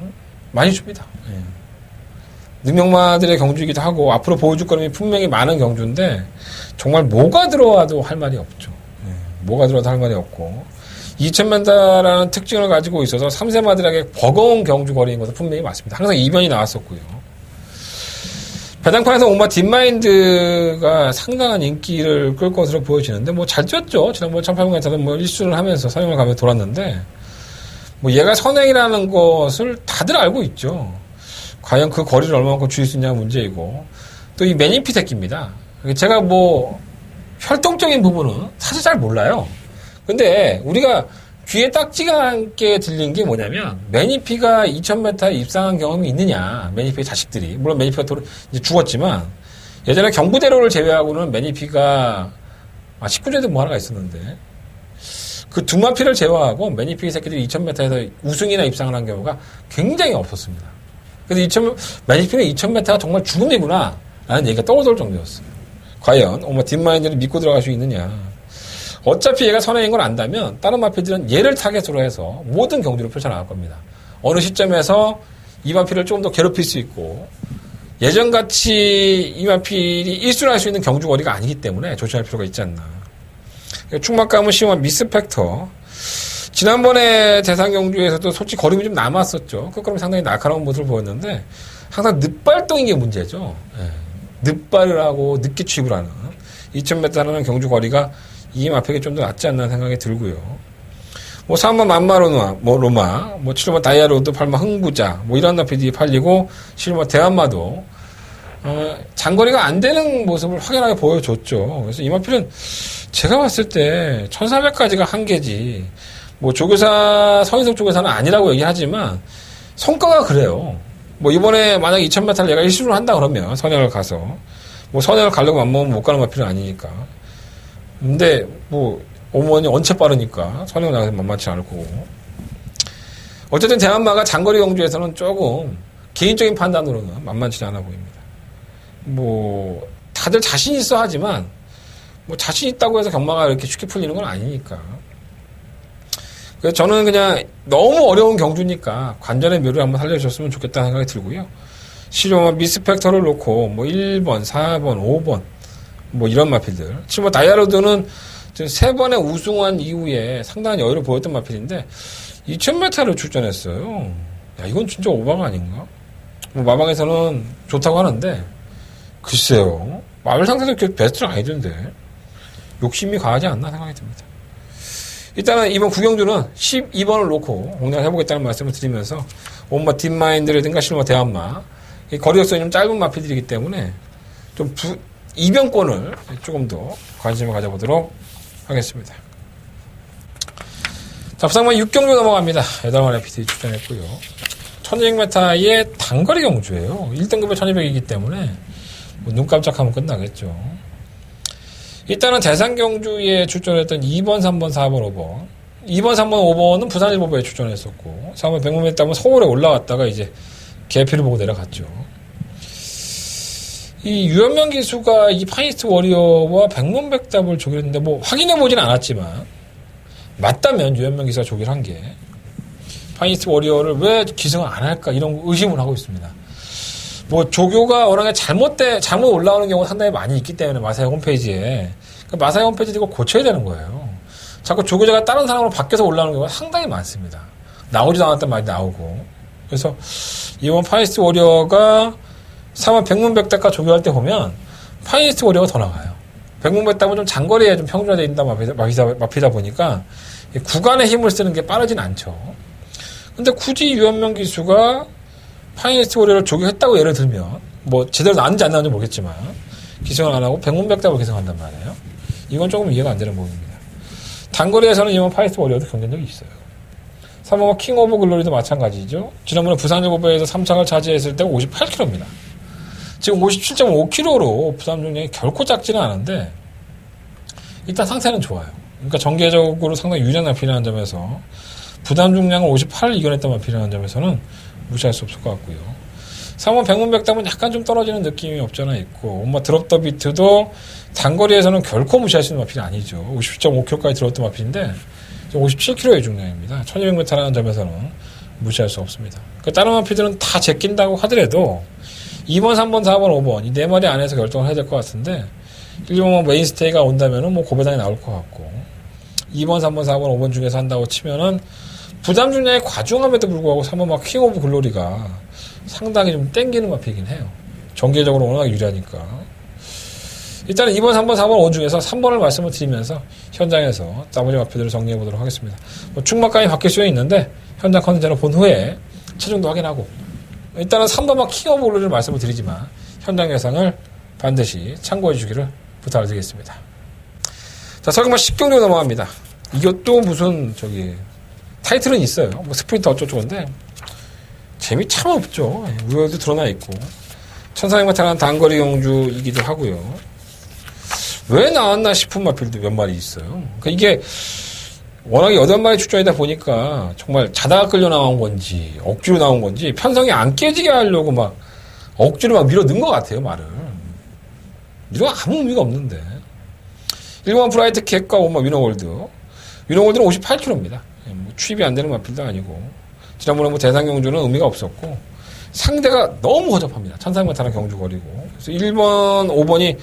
많이 줍니다. 예. 능력마들의 경주이기도 하고 앞으로 보여줄 거름이 분명히 많은 경주인데 정말 뭐가 들어와도 할 말이 없죠. 예. 뭐가 들어와도 할 말이 없고 2000m라는 특징을 가지고 있어서 3세마들에게 버거운 경주 거리인 것도 분명히 맞습니다. 항상 이변이 나왔었고요. 배당판에서 온마 딥마인드가 상당한 인기를 끌 것으로 보여지는데 뭐 잘 뛰었죠. 지난번 1800m는 뭐 1순을 하면서 선행을 가며 돌았는데 뭐 얘가 선행이라는 것을 다들 알고 있죠. 과연 그 거리를 얼마만큼 줄일 수 있냐가 문제이고 또 이 매니피 새끼입니다. 제가 뭐 활동적인 부분은 사실 잘 몰라요. 근데 우리가 귀에 딱지가 않게 들린 게 뭐냐면 매니피가 2000m에 입상한 경험이 있느냐. 매니피의 자식들이. 물론 매니피가 이제 죽었지만 예전에 경부대로를 제외하고는 매니피가 19조에도 뭐 하나가 있었는데 그 두 마피를 제외하고 매니피 새끼들이 2000m에서 우승이나 입상을 한 경우가 굉장히 없었습니다. 그래서 매니피는 2000m가 정말 죽음이구나 라는 얘기가 떠오를 정도였어요. 과연 뭐 딥마인드를 믿고 들어갈 수 있느냐. 어차피 얘가 선행인 걸 안다면 다른 마필들은 얘를 타겟으로 해서 모든 경주를 펼쳐나갈 겁니다. 어느 시점에서 이 마필을 조금 더 괴롭힐 수 있고 예전같이 이 마필이 1순을 할 수 있는 경주 거리가 아니기 때문에 조심할 필요가 있지 않나. 충막감은 시험한 미스팩터. 지난번에 대상 경주에서도 솔직히 거림이 좀 남았었죠. 그 거림이 상당히 날카로운 모습을 보였는데 항상 늦발동인 게 문제죠. 네. 늦발을 하고 늦게 취입을 하는 2000m라는 경주 거리가 이 마필이 좀 더 낫지 않나 생각이 들고요. 뭐 3번 만마로마, 뭐 로마, 뭐 7번 다이아로드, 8번 흥부자, 뭐 이런 마필이 팔리고 7번 대한마도 장거리가 안 되는 모습을 확연하게 보여줬죠. 그래서 이 마필은 제가 봤을 때 1400까지가 한계지. 뭐 조교사 서인석 조교사는 아니라고 얘기하지만 성과가 그래요. 뭐 이번에 만약 2000m를 얘가 1순을 한다 그러면 선행을 가서 뭐 선행을 가려고 맘먹으면 못 가는 마필은 아니니까. 근데 뭐 어머니 언체 빠르니까 선행을 나가서 만만치 않을 거고. 어쨌든 대한마가 장거리 경주에서는 조금 개인적인 판단으로는 만만치 않아 보입니다. 뭐 다들 자신 있어 하지만 뭐 자신 있다고 해서 경마가 이렇게 쉽게 풀리는 건 아니니까. 그래서 저는 그냥 너무 어려운 경주니까 관전의 묘를 한번 살려주셨으면 좋겠다는 생각이 들고요. 실용한 미스펙터를 놓고 뭐 1번, 4번, 5번 뭐 이런 마필들. 지금 뭐 다이아로드는 지금 3번에 우승한 이후에 상당한 여유를 보였던 마필인데 2000m를 출전했어요. 야, 이건 진짜 오바가 아닌가? 뭐 마방에서는 좋다고 하는데 글쎄요. 마블 상태도 그렇게 베스트는 아니던데 욕심이 과하지 않나 생각이 듭니다. 일단은 이번 구경주는 12번을 놓고 공략을 해보겠다는 말씀을 드리면서 온마 딥마인드라든가 실버 대한마 거리 역선이 좀 짧은 마피들이기 때문에 좀 이변권을 조금 더 관심을 가져보도록 하겠습니다. 자, 부상만 6경주 넘어갑니다. 8마리 피디 출전했고요. 1200m의 단거리 경주예요. 1등급의 1200이기 때문에 뭐 눈 깜짝하면 끝나겠죠. 일단은 대상 경주에 출전했던 2번, 3번, 4번, 5번. 2번, 3번, 5번은 부산일보부에 출전했었고 3번 100m 따면 서울에 올라왔다가 이제 개표를 보고 내려갔죠. 이 유현명 기수가 이 파이스트 워리어와 백문백답을 조기를 했는데 뭐 확인해보진 않았지만 맞다면 유현명 기수가 조기를 한 게 파이스트 워리어를 왜 기승을 안 할까 이런 의심을 하고 있습니다. 뭐 조교가 워낙에 잘못 올라오는 경우가 상당히 많이 있기 때문에 마사이 홈페이지에 마사이 홈페이지 이거 고쳐야 되는 거예요. 자꾸 조교자가 다른 사람으로 바뀌어서 올라오는 경우가 상당히 많습니다. 나오지도 않았던 말이 나오고. 그래서 이번 파이스트 워리어가 3번 백문백답과 조교할 때 보면 파이스트 워리어가 더 나가요. 백문백답은 좀 장거리에 좀 평준화되어 있다 마피다 보니까 구간에 힘을 쓰는 게 빠르진 않죠. 근데 굳이 유현명 기수가 파이스트 워리어를 조교했다고 예를 들면 뭐 제대로 나왔는지 안 나왔는지 모르겠지만 기승을 안 하고 백문백답을 기승한단 말이에요. 이건 조금 이해가 안 되는 부분입니다. 단거리에서는 이번 파이스트 워리어도 경쟁력이 있어요. 3번 킹 오브 글로리도 마찬가지죠. 지난번에 부산일보배에서 3창을 차지했을 때 58km입니다. 지금 57.5km로 부산 중량이 결코 작지는 않은데 일단 상태는 좋아요. 그러니까 전개적으로 상당히 유리한 마필이라는 점에서 부담 중량을 58을 이겨냈던 마필이라는 점에서는 무시할 수 없을 것 같고요. 3번 백문백답은 약간 좀 떨어지는 느낌이 없잖아 있고 엄마 드롭 더 비트도 단거리에서는 결코 무시할 수 있는 마필이 아니죠. 50.5km까지 들어왔던 마필인데 57km의 중량입니다. 1200m라는 점에서는 무시할 수 없습니다. 그러니까 다른 마필들은 다 제낀다고 하더라도 2번, 3번, 4번, 5번 이 네 마리 안에서 결정을 해야 될 것 같은데 1번 메인스테이가 온다면은 뭐 고배당이 나올 것 같고 2번, 3번, 4번, 5번 중에서 한다고 치면은 부담 중량이 과중함에도 불구하고 3번 막 킹 오브 글로리가 상당히 좀 땡기는 마필이긴 해요. 전개적으로 워낙 유리하니까. 일단은 2번, 3번, 4번, 5번 중에서 3번을 말씀을 드리면서 현장에서 나머지 마필들을 정리해 보도록 하겠습니다. 뭐 충막감이 바뀔 수는 있는데 현장 컨텐츠를 본 후에 체중도 확인하고 일단은 3번 막 킹 오브 글로리를 말씀을 드리지만 현장 예상을 반드시 참고해 주기를 부탁을 드리겠습니다. 자, 설경마 10경주 넘어갑니다. 이것도 무슨 타이틀은 있어요. 뭐 스프린터 어쩌고저쩌고인데 재미 참 없죠. 우열도 드러나 있고 1400m라는 단거리 경주이기도 하고요. 왜 나왔나 싶은 마필도 몇 마리 있어요. 그러니까 이게 워낙에 8마리 출전이다 보니까 정말 자다가 끌려 나온 건지 억지로 나온 건지 편성이 안 깨지게 하려고 막 억지로 막 밀어 넣은 것 같아요. 말을 이거 아무 의미가 없는데 1번 브라이트 캣과 오마 위너월드는 58km입니다. 뭐 취입이 안 되는 마필도 아니고 지난번에 뭐 대상 경주는 의미가 없었고 상대가 너무 허접합니다. 1400m라는 경주 거리고 그래서 1번, 5번이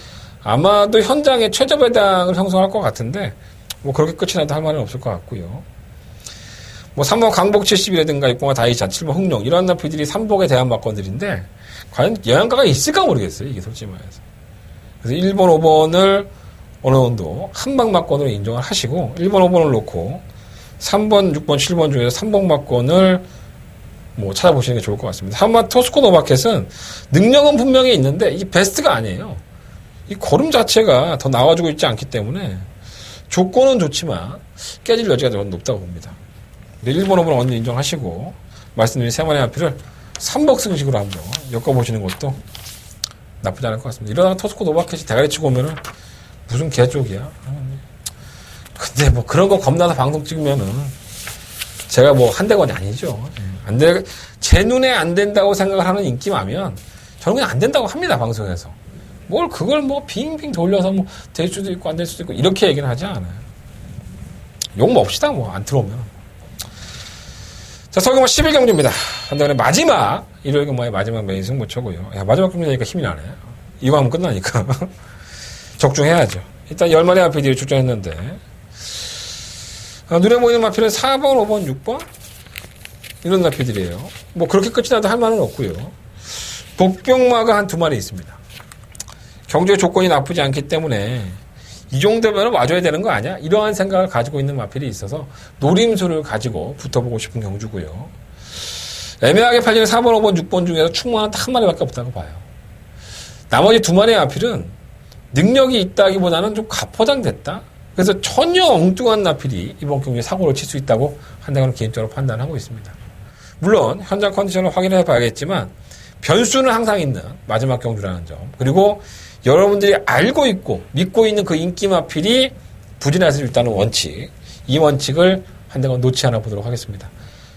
아마도 현장에 최저 배당을 형성할 것 같은데 뭐 그렇게 끝이 나도 할 말은 없을 것 같고요. 뭐 3번 강복 70이라든가 6번가 다이차, 7번 흥룡 이런 나피들이 삼복에 대한 막건들인데 과연 영향가가 있을까 모르겠어요. 이게 솔직히 말해서. 그래서 1번, 5번을 어느 정도 한방 막건으로 인정을 하시고 1번, 5번을 놓고 3번, 6번, 7번 중에서 3번 막건을 뭐 찾아보시는 게 좋을 것 같습니다. 한번 토스코 노바켓은 능력은 분명히 있는데 이게 베스트가 아니에요. 이 걸음 자체가 더 나와주고 있지 않기 때문에 조건은 좋지만 깨질 여지가 더 높다고 봅니다. 1번, 5번 언니 인정하시고 말씀드린 세 마리 마필을 3복 승식으로 한번 엮어보시는 것도 나쁘지 않을 것 같습니다. 이러다가 토스코 노바켓이 대가리 치고 오면은 무슨 개쪽이야. 근데 뭐 그런 거 겁나서 방송 찍으면은 제가 뭐 한대건이 아니죠. 제 눈에 안 된다고 생각을 하는 인기마면 저는 그냥 안 된다고 합니다. 방송에서. 뭘 그걸 뭐 빙빙 돌려서 뭐 될 수도 있고 안 될 수도 있고 이렇게 얘기는 하지 않아요. 욕 먹읍시다 뭐 안 들어오면. 자, 설경마 11경주입니다. 한달에 마지막 일요일 경마의 마지막 메인 승부처고요. 야, 마지막 경주니까 힘이 나네. 이거 하면 끝나니까 적중해야죠. 일단 10마리 마필들이 출전했는데 눈에 보이는 마필은 4번, 5번, 6번 이런 마필들이에요. 뭐 그렇게 끝이 나도 할 말은 없고요. 복병마가 한 2마리 있습니다. 경주의 조건이 나쁘지 않기 때문에 이 정도면 와줘야 되는 거 아니야? 이러한 생각을 가지고 있는 마필이 있어서 노림수를 가지고 붙어보고 싶은 경주고요. 애매하게 팔리는 4번, 5번, 6번 중에서 충분한 한 마리밖에 없다고 봐요. 나머지 두 마리의 마필은 능력이 있다기보다는 좀 가포장됐다? 그래서 전혀 엉뚱한 나필이 이번 경기에 사고를 칠 수 있다고 한대관은 개인적으로 판단하고 있습니다. 물론 현장 컨디션을 확인해 봐야겠지만 변수는 항상 있는 마지막 경주라는 점, 그리고 여러분들이 알고 있고 믿고 있는 그 인기 마필이 부진할 수 있다는 원칙, 이 원칙을 한대관 놓지 않아 보도록 하겠습니다.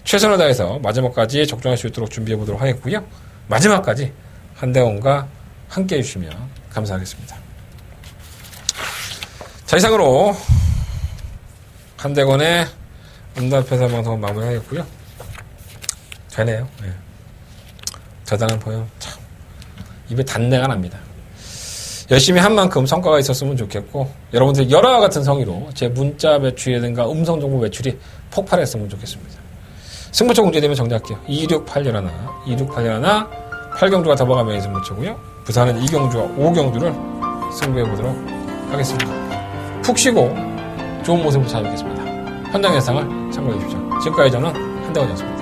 최선을 다해서 마지막까지 적중할 수 있도록 준비해 보도록 하겠고요. 마지막까지 한대관과 함께 해주시면 감사하겠습니다. 자, 이상으로 한대관의 음담패사 방송은 마무리하겠고요. 되네요. 네. 대단한 포용. 참 입에 단내가 납니다. 열심히 한 만큼 성과가 있었으면 좋겠고, 여러분들 열화와 같은 성의로 제 문자 매출이라든가 음성 정보 매출이 폭발했으면 좋겠습니다. 승부처 공개되면 정리할게요. 26811, 26811, 8경주가 더버가면서 승부처고요. 부산은 2경주와 5경주를 승부해보도록 하겠습니다. 푹 쉬고 좋은 모습으로 찾아뵙겠습니다. 현장 예상을 참고해 주십시오. 지금까지 저는 한대원이었습니다.